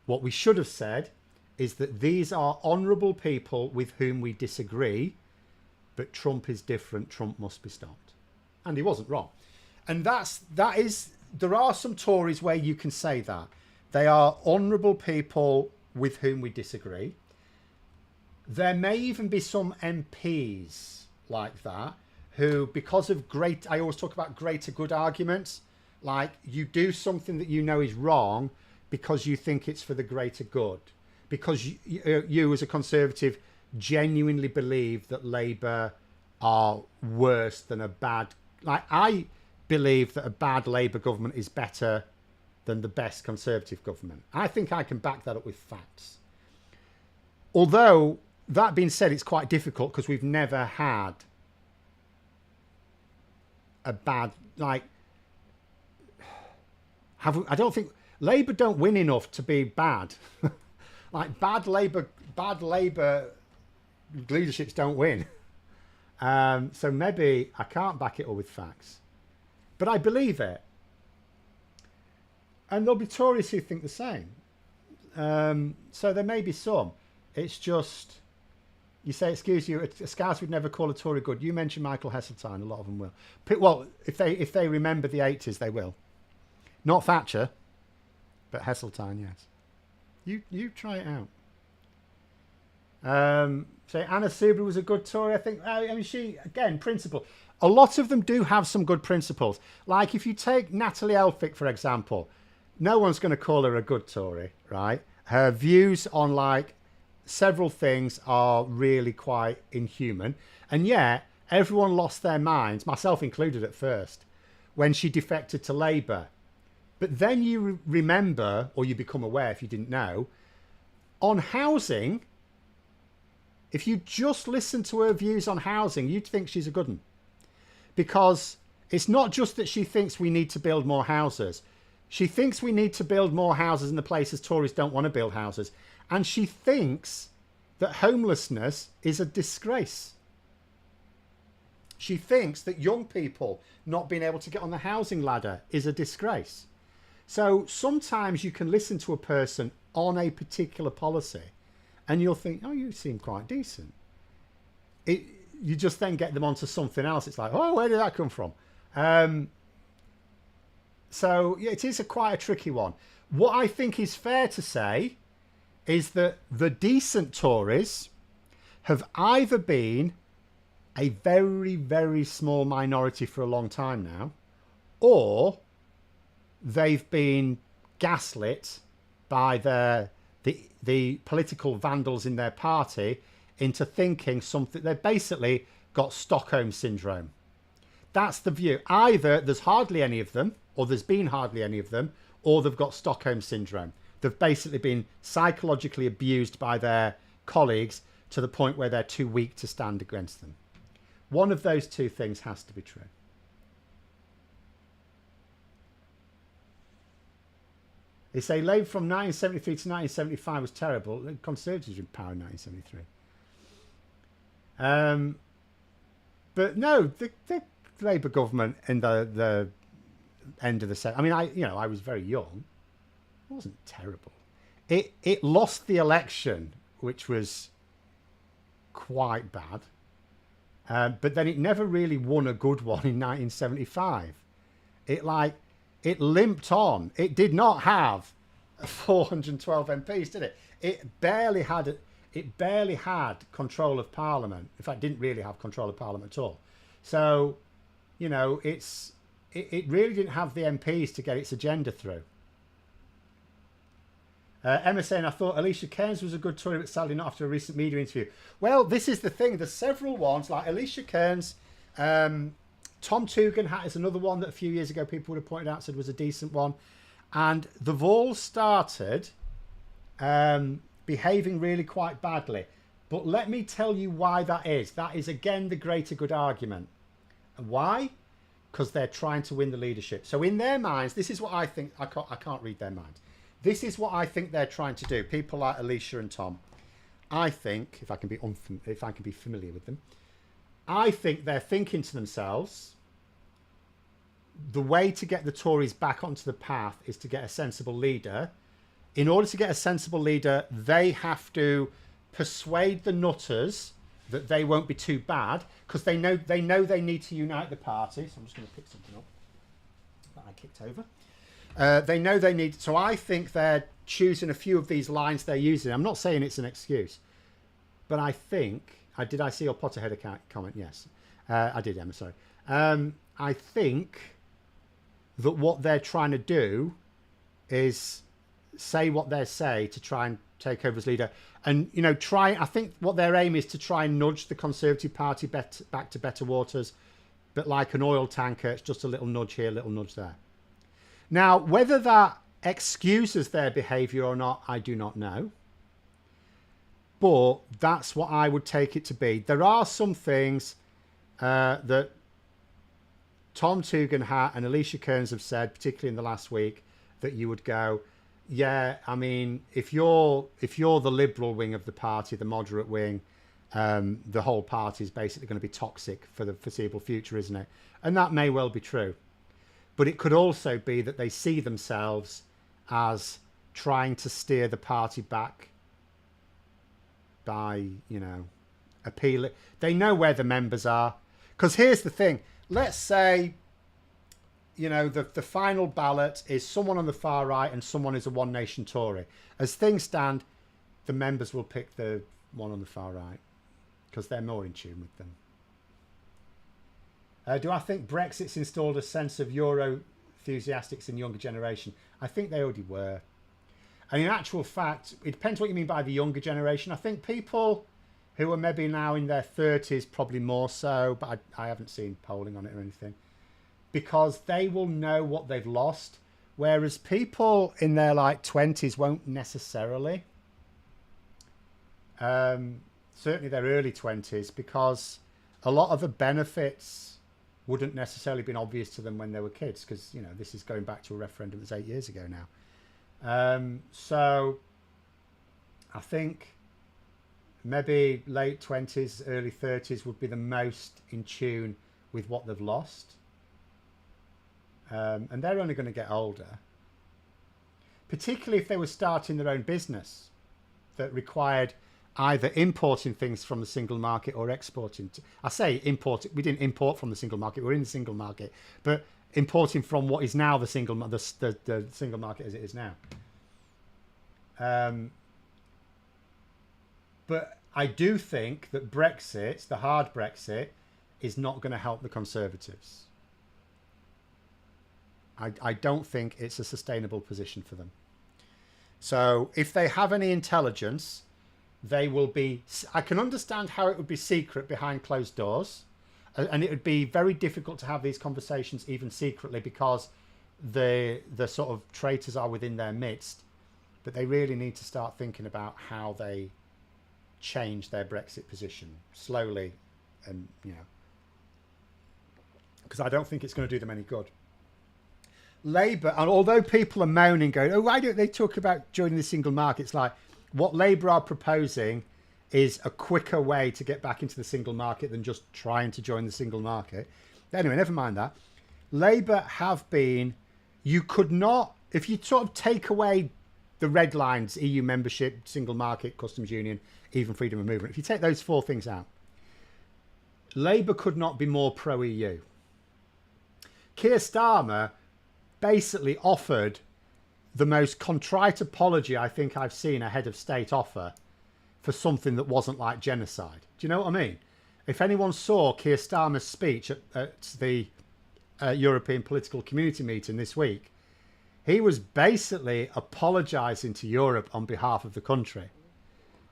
What we should have said is that these are honourable people with whom we disagree, but Trump is different. Trump must be stopped. And he wasn't wrong. And there are some Tories where you can say that. They are honourable people with whom we disagree. There may even be some MPs like that who, because of I always talk about greater good arguments, like you do something that you know is wrong because you think it's for the greater good. Because you as a Conservative genuinely believe that Labour are worse than a bad... Like, I believe that a bad Labour government is better than the best Conservative government. I think I can back that up with facts. Although, that being said, it's quite difficult because we've never had a bad... Like, I don't think... Labour don't win enough to be bad. Like, bad Labour leaderships don't win. So maybe I can't back it up with facts. But I believe it. And there'll be Tories who think the same. So there may be some. It's just, you say, excuse you, a Scouse would never call a Tory good. You mentioned Michael Heseltine, a lot of them will. Well, if they remember the 80s, they will. Not Thatcher, but Heseltine, yes. You try it out. Say Anna Subaru was a good Tory. I think, she, again, principle. A lot of them do have some good principles. Like if you take Natalie Elphicke, for example, no one's going to call her a good Tory, right? Her views on several things are really quite inhuman. And yet, everyone lost their minds, myself included at first, when she defected to Labour. But then you remember, or you become aware if you didn't know, on housing, if you just listen to her views on housing, you'd think she's a good one. Because it's not just that she thinks we need to build more houses. She thinks we need to build more houses in the places Tories don't want to build houses. And she thinks that homelessness is a disgrace. She thinks that young people not being able to get on the housing ladder is a disgrace. So sometimes you can listen to a person on a particular policy and you'll think, oh, you seem quite decent. You just then get them onto something else. It's like, oh, where did that come from? So yeah, it is quite a tricky one. What I think is fair to say is that the decent Tories have either been a very, very small minority for a long time now, or they've been gaslit by the political vandals in their party into thinking something. They've basically got Stockholm syndrome. That's the view. Either there's hardly any of them, or there's been hardly any of them, or they've got Stockholm syndrome. They've basically been psychologically abused by their colleagues to the point where they're too weak to stand against them. One of those two things has to be true. They say Labour from 1973 to 1975 was terrible. The Conservatives were in power in 1973. But no, the Labour government in the end of the set. I mean, I was very young. It wasn't terrible. It lost the election, which was quite bad. But then it never really won a good one in 1975. It limped on. It did not have 412 MPs, did it? It barely had control of Parliament. In fact, didn't really have control of Parliament at all. So, you know, it really didn't have the MPs to get its agenda through. Emma saying, I thought Alicia Cairns was a good Tory, but sadly not after a recent media interview. Well, this is the thing. There's several ones, like Alicia Cairns. Tom Tugendhat is another one that a few years ago people would have pointed out, said was a decent one. And they've all started behaving really quite badly. But let me tell you why that is. That is, again, the greater good argument. And why? Because they're trying to win the leadership. So in their minds, this is what I think. I can't read their minds. This is what I think they're trying to do. People like Alicia and Tom. I think, if I can be familiar with them, I think they're thinking to themselves, the way to get the Tories back onto the path is to get a sensible leader. In order to get a sensible leader, they have to persuade the nutters that they won't be too bad, because they know they need to unite the party. So I'm just going to pick something up that I kicked over. They know they need. So I think they're choosing a few of these lines they're using. I'm not saying it's an excuse, but I think did I see your Potterhead comment? Yes, I did, Emma. Sorry. I think that what they're trying to do is say what they say to try and take over as leader, and I think what their aim is to try and nudge the Conservative Party back to better waters, but like an oil tanker, it's just a little nudge here, a little nudge there. Now, whether that excuses their behaviour or not, I do not know. But that's what I would take it to be. There are some things that Tom Tugendhat and Alicia Cairns have said, particularly in the last week, that you would go, yeah, I mean, if you're the liberal wing of the party, the moderate wing, the whole party is basically going to be toxic for the foreseeable future, isn't it? And that may well be true. But it could also be that they see themselves as trying to steer the party back by, appealing. They know where the members are. Because here's the thing. Let's say, the final ballot is someone on the far right and someone is a One Nation Tory. As things stand, the members will pick the one on the far right because they're more in tune with them. Do I think Brexit's installed a sense of Euro enthusiastics in the younger generation? I think they already were. And in actual fact, it depends what you mean by the younger generation. I think people who are maybe now in their 30s, probably more so, but I haven't seen polling on it or anything, because they will know what they've lost, whereas people in their like 20s won't necessarily. Certainly their early 20s, because a lot of the benefits wouldn't necessarily been obvious to them when they were kids, because, you know, this is going back to a referendum that's 8 years ago now. So I think maybe late 20s, early 30s would be the most in tune with what they've lost. And they're only going to get older, particularly if they were starting their own business that required either importing things from the single market or exporting. I say import, we didn't import from the single market, we're in the single market, but importing from what is now the single market as it is now. But I do think that Brexit, the hard Brexit, is not going to help the Conservatives. I don't think it's a sustainable position for them. So if they have any intelligence, they will be... I can understand how it would be secret behind closed doors, and it would be very difficult to have these conversations even secretly, because the sort of traitors are within their midst. But they really need to start thinking about how they change their Brexit position slowly, and, you know, because I don't think it's going to do them any good. Labour, and although people are moaning, going, oh, why don't they talk about joining the single market? It's like, what Labour are proposing is a quicker way to get back into the single market than just trying to join the single market. Anyway, never mind that. Labour have been, you could not, if you sort of take away the red lines, EU membership, single market, customs union, even freedom of movement, if you take those four things out, Labour could not be more pro-EU. Keir Starmer basically offered the most contrite apology I think I've seen a head of state offer for something that wasn't like genocide. Do you know what I mean? If anyone saw Keir Starmer's speech at the European Political Community meeting this week, he was basically apologising to Europe on behalf of the country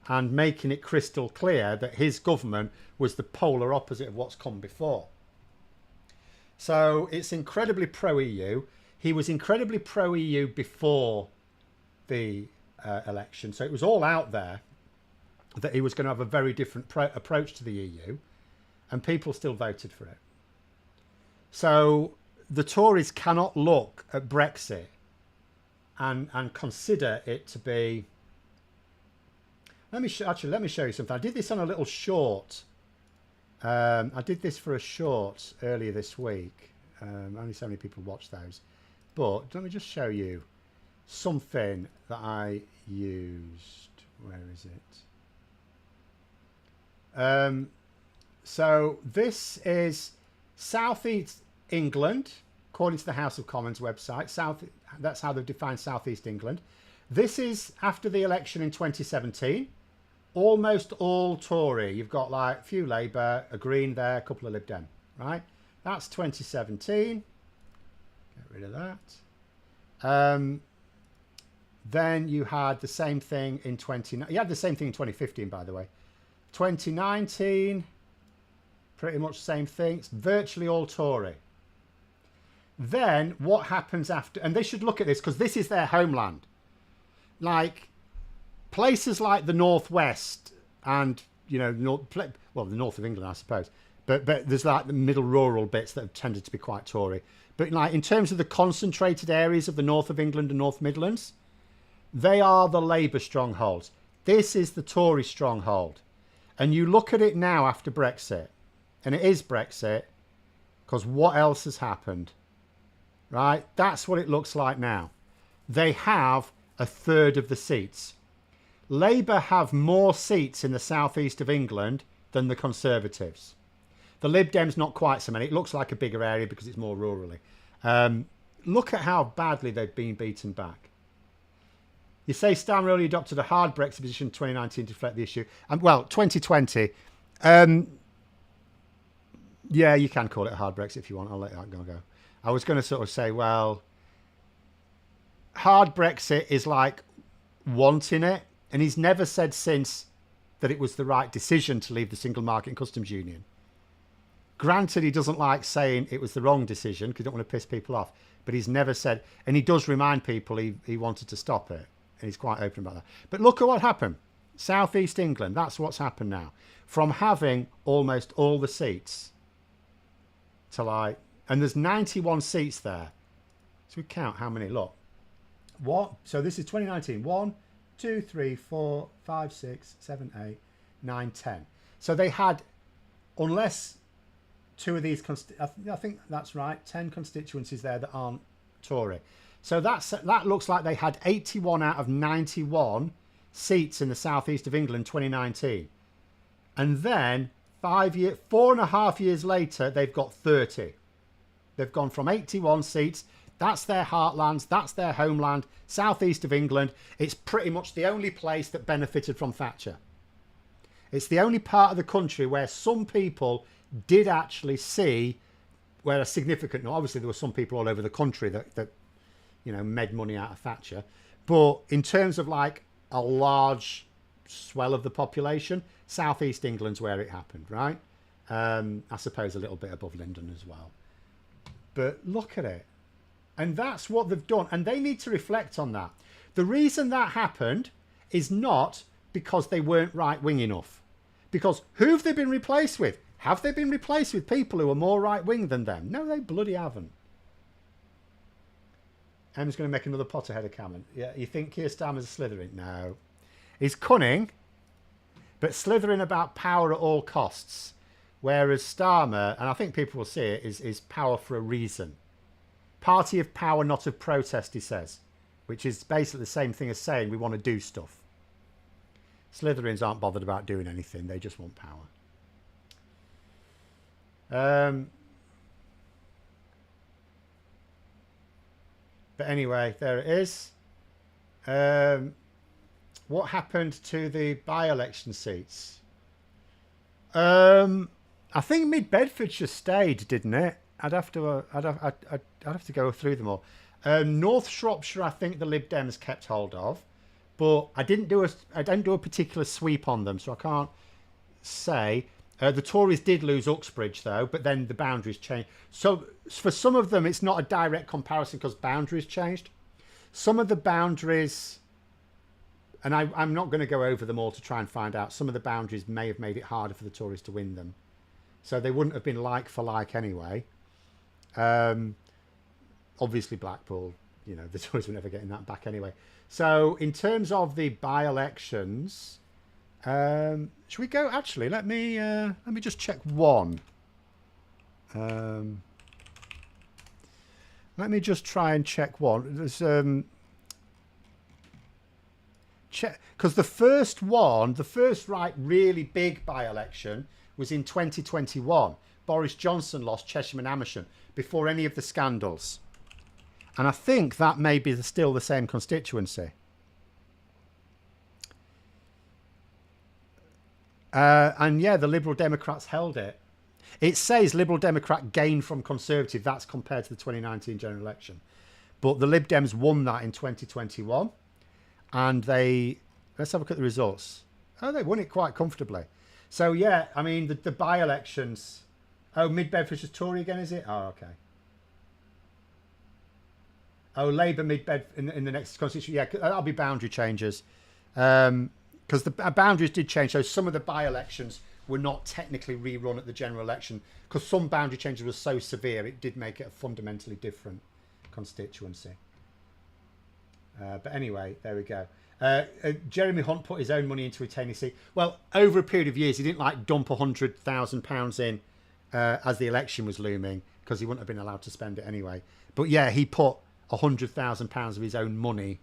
and making it crystal clear that his government was the polar opposite of what's come before. So it's incredibly pro-EU. He was incredibly pro-EU before the election. So it was all out there that he was going to have a very different approach to the EU, and people still voted for it. So the Tories cannot look at Brexit and consider it to be... Let me show you something. I did this on a little short. I did this for a short earlier this week. Only so many people watch those. But let me just show you something that I used. Where is it? So this is South East England, according to the House of Commons website. That's how they've defined South East England. This is after the election in 2017. Almost all Tory. You've got like a few Labour, a Green there, a couple of Lib Dem, right? That's 2017. Get rid of that. Then you had the same thing in you had the same thing in 2015, by the way. 2019, pretty much the same thing. It's virtually all Tory. Then what happens after? And they should look at this because this is their homeland. Like places like the Northwest and, you know, the north of England, I suppose. But there's like the middle rural bits that have tended to be quite Tory. But like in terms of the concentrated areas of the north of England and North Midlands, they are the Labour strongholds. This is the Tory stronghold. And you look at it now after Brexit, and it is Brexit, because what else has happened? Right? That's what it looks like now. They have a third of the seats. Labour have more seats in the southeast of England than the Conservatives. The Lib Dems not quite so many. It looks like a bigger area because it's more rurally. Look at how badly they've been beaten back. You say Starmer only adopted a hard Brexit position in 2019 to reflect the issue. 2020. Yeah, you can call it a hard Brexit if you want. I'll let that go. I was going to sort of say, well, hard Brexit is like wanting it. And he's never said since that it was the right decision to leave the single market and customs union. Granted, he doesn't like saying it was the wrong decision because he don't want to piss people off, but he's never said, and he does remind people he wanted to stop it, and he's quite open about that. But look at what happened. South East England, that's what's happened now. From having almost all the seats to like, and there's 91 seats there. So we count how many, look. What? So this is 2019. 1, 2, 3, 4, 5, 6, 7, 8, 9, 10. So they had, unless two of these, I think that's right, 10 constituencies there that aren't Tory. So that looks like they had 81 out of 91 seats in the southeast of England 2019. And then 4.5 years later, they've got 30. They've gone from 81 seats. That's their heartlands. That's their homeland. Southeast of England. It's pretty much the only place that benefited from Thatcher. It's the only part of the country where some people did actually see where a significant, obviously there were some people all over the country that made money out of Thatcher. But in terms of like a large swell of the population, Southeast England's where it happened, right? I suppose a little bit above London as well. But look at it. And that's what they've done. And they need to reflect on that. The reason that happened is not because they weren't right-wing enough. Because who have they been replaced with? Have they been replaced with people who are more right-wing than them? No, they bloody haven't. Em's going to make another Potterhead comment. Yeah, you think Keir Starmer's a Slytherin? No. He's cunning, but Slytherin about power at all costs. Whereas Starmer, and I think people will see it, is power for a reason. Party of power, not of protest, he says. Which is basically the same thing as saying we want to do stuff. Slytherins aren't bothered about doing anything. They just want power. But anyway, there it is. What happened to the by-election seats? I think Mid Bedfordshire stayed, didn't it? I'd have to go through them all. North Shropshire, I think the Lib Dems kept hold of, but I didn't do a particular sweep on them, so I can't say. The Tories did lose Uxbridge though, but then the boundaries changed. So for some of them, it's not a direct comparison because boundaries changed. Some of the boundaries, and I'm not going to go over them all to try and find out. Some of the boundaries may have made it harder for the Tories to win them. So they wouldn't have been like for like anyway. Obviously Blackpool, the Tories were never getting that back anyway. So in terms of the by-elections, should we go? Actually, let me just check one. Let me just try and check one. There's check because the first really big by-election was in 2021. Boris Johnson lost Chesham and Amersham before any of the scandals, and I think that may be still the same constituency. And yeah, the Liberal Democrats held it. It says Liberal Democrat gained from Conservative. That's compared to the 2019 general election. But the Lib Dems won that in 2021. And let's have a look at the results. Oh, they won it quite comfortably. So yeah, I mean, the by-elections. Oh, Mid Bedfordshire's Tory again, is it? Oh, okay. Oh, Labour Mid Bedford in the next constitution. Yeah, that'll be boundary changes. Because the boundaries did change. So some of the by-elections were not technically rerun at the general election because some boundary changes were so severe it did make it a fundamentally different constituency. But anyway, there we go. Jeremy Hunt put his own money into retaining his seat. Well, over a period of years, he didn't like dump £100,000 in as the election was looming because he wouldn't have been allowed to spend it anyway. But yeah, he put £100,000 of his own money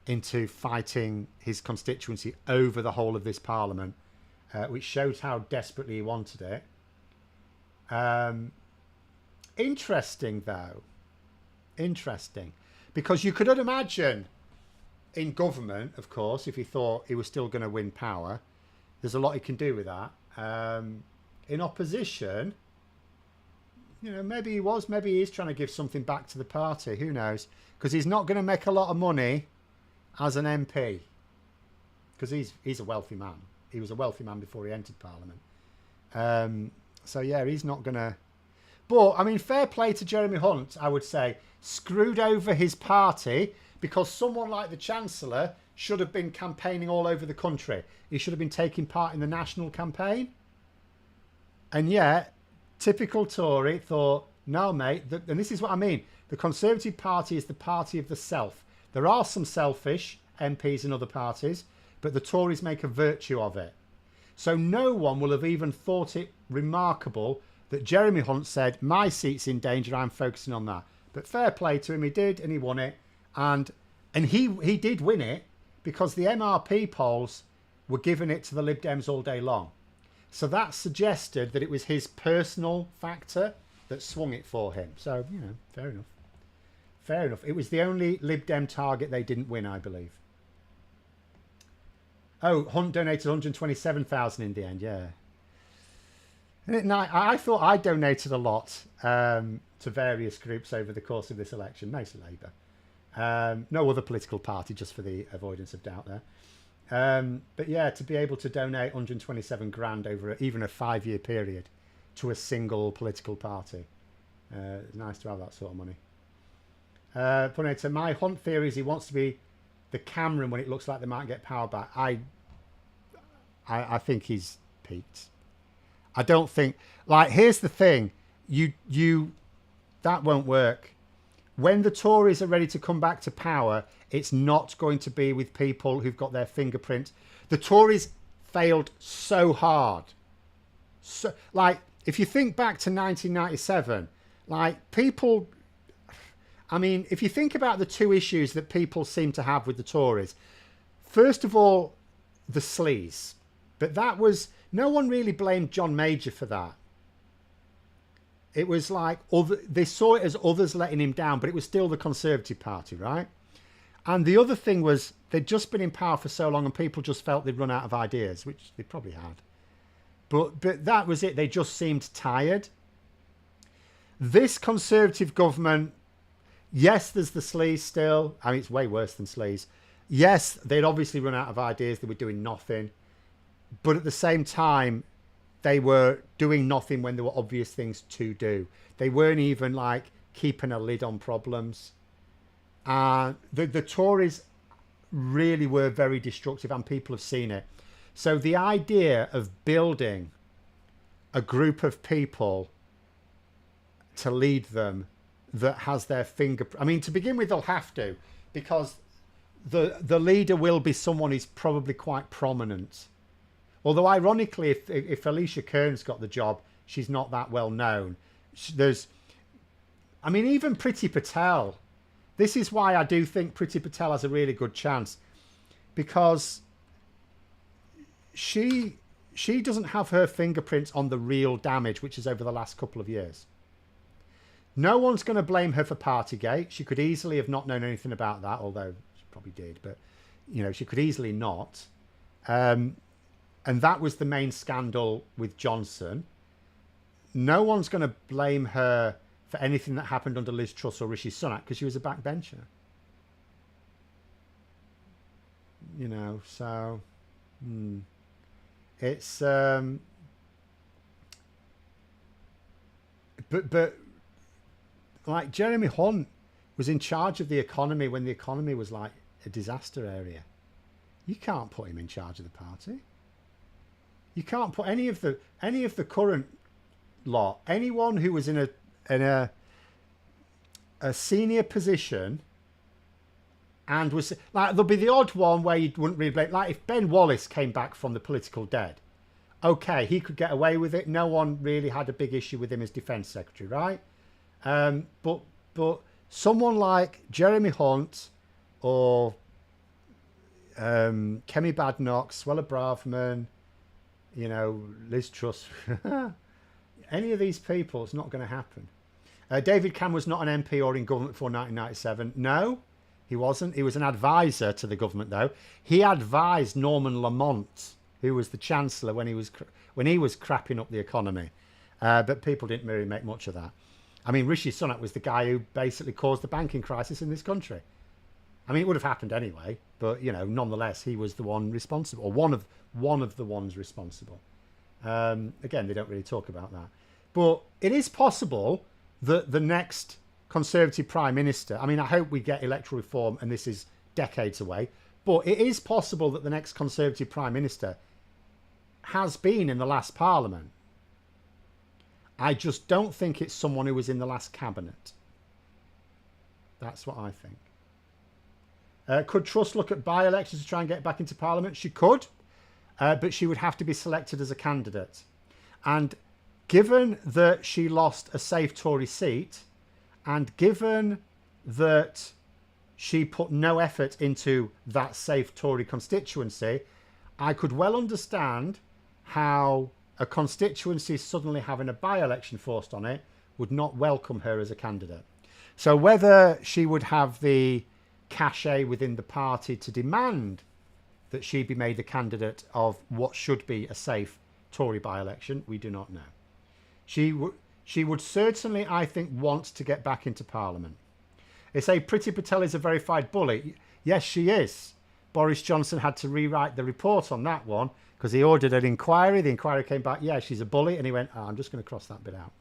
into fighting his constituency over the whole of this parliament, which shows how desperately he wanted it. Interesting, though. Interesting. Because you could imagine in government, of course, if he thought he was still going to win power, there's a lot he can do with that. In opposition, maybe he is trying to give something back to the party. Who knows? Because he's not going to make a lot of money as an MP, because he's a wealthy man. he was a wealthy man before he entered Parliament. So yeah, he's not going to... But, I mean, fair play to Jeremy Hunt, I would say. Screwed over his party because someone like the Chancellor should have been campaigning all over the country. He should have been taking part in the national campaign. And yet, typical Tory thought, no, mate, and this is what I mean. The Conservative Party is the party of the self. There are some selfish MPs in other parties, but the Tories make a virtue of it. So no one will have even thought it remarkable that Jeremy Hunt said, my seat's in danger, I'm focusing on that. But fair play to him, he did, and he won it. And he did win it because the MRP polls were giving it to the Lib Dems all day long. So that suggested that it was his personal factor that swung it for him. So, you know, fair enough. Fair enough. It was the only Lib Dem target they didn't win, I believe. Oh, Hunt donated 127,000 in the end, yeah. And I thought I donated a lot to various groups over the course of this election, mostly Labour. No other political party, just for the avoidance of doubt there. But yeah, to be able to donate 127 grand over even a 5-year period to a single political party. It's nice to have that sort of money. Punator, my Hunt theory is he wants to be the Cameron when it looks like they might get power back. I think he's peaked. I don't think, like, here's the thing, that won't work. When the Tories are ready to come back to power, it's not going to be with people who've got their fingerprint. The Tories failed so hard. So, like, if you think back to 1997, like, people, I mean, if you think about the two issues that people seem to have with the Tories, first of all, the sleaze. But that was, no one really blamed John Major for that. It was like, they saw it as others letting him down, but it was still the Conservative Party, right? And the other thing was, they'd just been in power for so long and people just felt they'd run out of ideas, which they probably had. But that was it. They just seemed tired. This Conservative government, yes, there's the sleaze still. I mean, it's way worse than sleaze. Yes, they'd obviously run out of ideas. They were doing nothing. But at the same time, they were doing nothing when there were obvious things to do. They weren't even, like, keeping a lid on problems. The Tories really were very destructive, and people have seen it. So the idea of building a group of people to lead them that has their fingerprint... I mean, to begin with, they'll have to, because the leader will be someone who's probably quite prominent. Although, ironically, if Alicia Kearns got the job, she's not that well known. I mean, even Priti Patel. This is why I do think Priti Patel has a really good chance. Because she doesn't have her fingerprints on the real damage, which is over the last couple of years. No one's going to blame her for Partygate. She could easily have not known anything about that, although she probably did. But, you know, she could easily not. And that was the main scandal with Johnson. No one's going to blame her for anything that happened under Liz Truss or Rishi Sunak because she was a backbencher. You know, so... It's... But like, Jeremy Hunt was in charge of the economy when the economy was like a disaster area. You can't put him in charge of the party. You can't put any of the current lot, anyone who was in a senior position and was like, there'll be the odd one where you wouldn't really blame, like if Ben Wallace came back from the political dead, okay, he could get away with it. No one really had a big issue with him as Defence Secretary, right? But someone like Jeremy Hunt or Kemi Badenoch, Suella Braverman, you know, Liz Truss, any of these people, it's not going to happen. David Cameron was not an MP or in government before 1997. No, he wasn't. He was an advisor to the government, though. He advised Norman Lamont, who was the Chancellor when he was crapping up the economy. But people didn't really make much of that. I mean, Rishi Sunak was the guy who basically caused the banking crisis in this country. I mean, it would have happened anyway, but you know, nonetheless, he was the one responsible, or one of the ones responsible. Again, they don't really talk about that, but it is possible that the next Conservative Prime Minister, I mean, I hope we get electoral reform, and this is decades away, but it is possible that the next Conservative Prime Minister has been in the last Parliament. I just don't think it's someone who was in the last cabinet. That's what I think. Could Truss look at by-elections to try and get back into Parliament? She could, but she would have to be selected as a candidate. And given that she lost a safe Tory seat, and given that she put no effort into that safe Tory constituency, I could well understand how a constituency suddenly having a by-election forced on it would not welcome her as a candidate. So whether she would have the cachet within the party to demand that she be made the candidate of what should be a safe Tory by-election, we do not know. She would certainly, I think, want to get back into Parliament. They say Priti Patel is a verified bully. Yes, she is. Boris Johnson had to rewrite the report on that one because he ordered an inquiry. The inquiry came back, yeah, she's a bully. And he went, oh, I'm just going to cross that bit out.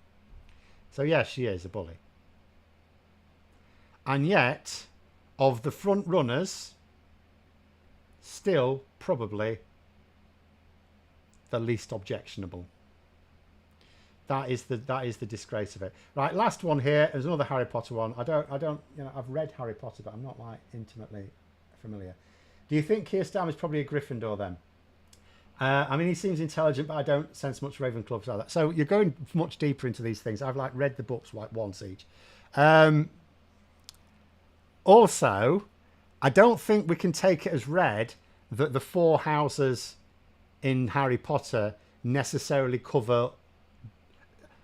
So, yes, she is a bully. And yet, of the front runners, still probably the least objectionable. That is the disgrace of it. Right, last one here. There's another Harry Potter one. I don't, you know, I've read Harry Potter, but I'm not like intimately familiar. Do you think Keir Starmer is probably a Gryffindor then? I mean, he seems intelligent, but I don't sense much Ravenclaw like that. So you're going much deeper into these things. I've like read the books like once each. Also, I don't think we can take it as read that the 4 houses in Harry Potter necessarily cover.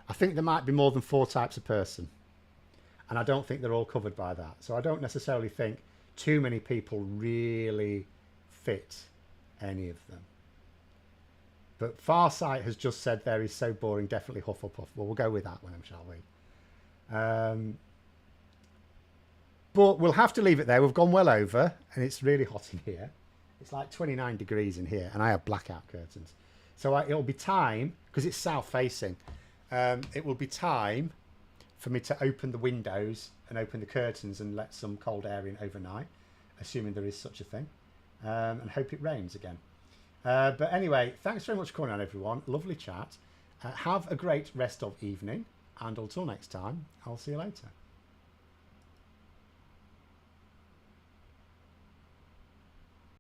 I think there might be more than 4 types of person. And I don't think they're all covered by that. So I don't necessarily think too many people really fit any of them. But Farsight has just said there is so boring, definitely Hufflepuff. Well, we'll go with that one, shall we? But we'll have to leave it there. We've gone well over, and it's really hot in here. It's like 29 degrees in here, and I have blackout curtains. So it'll be time, because it's south-facing, it will be time for me to open the windows and open the curtains and let some cold air in overnight, assuming there is such a thing, and hope it rains again. But anyway, thanks very much for coming on, everyone. Lovely chat. Have a great rest of evening, and until next time, I'll see you later.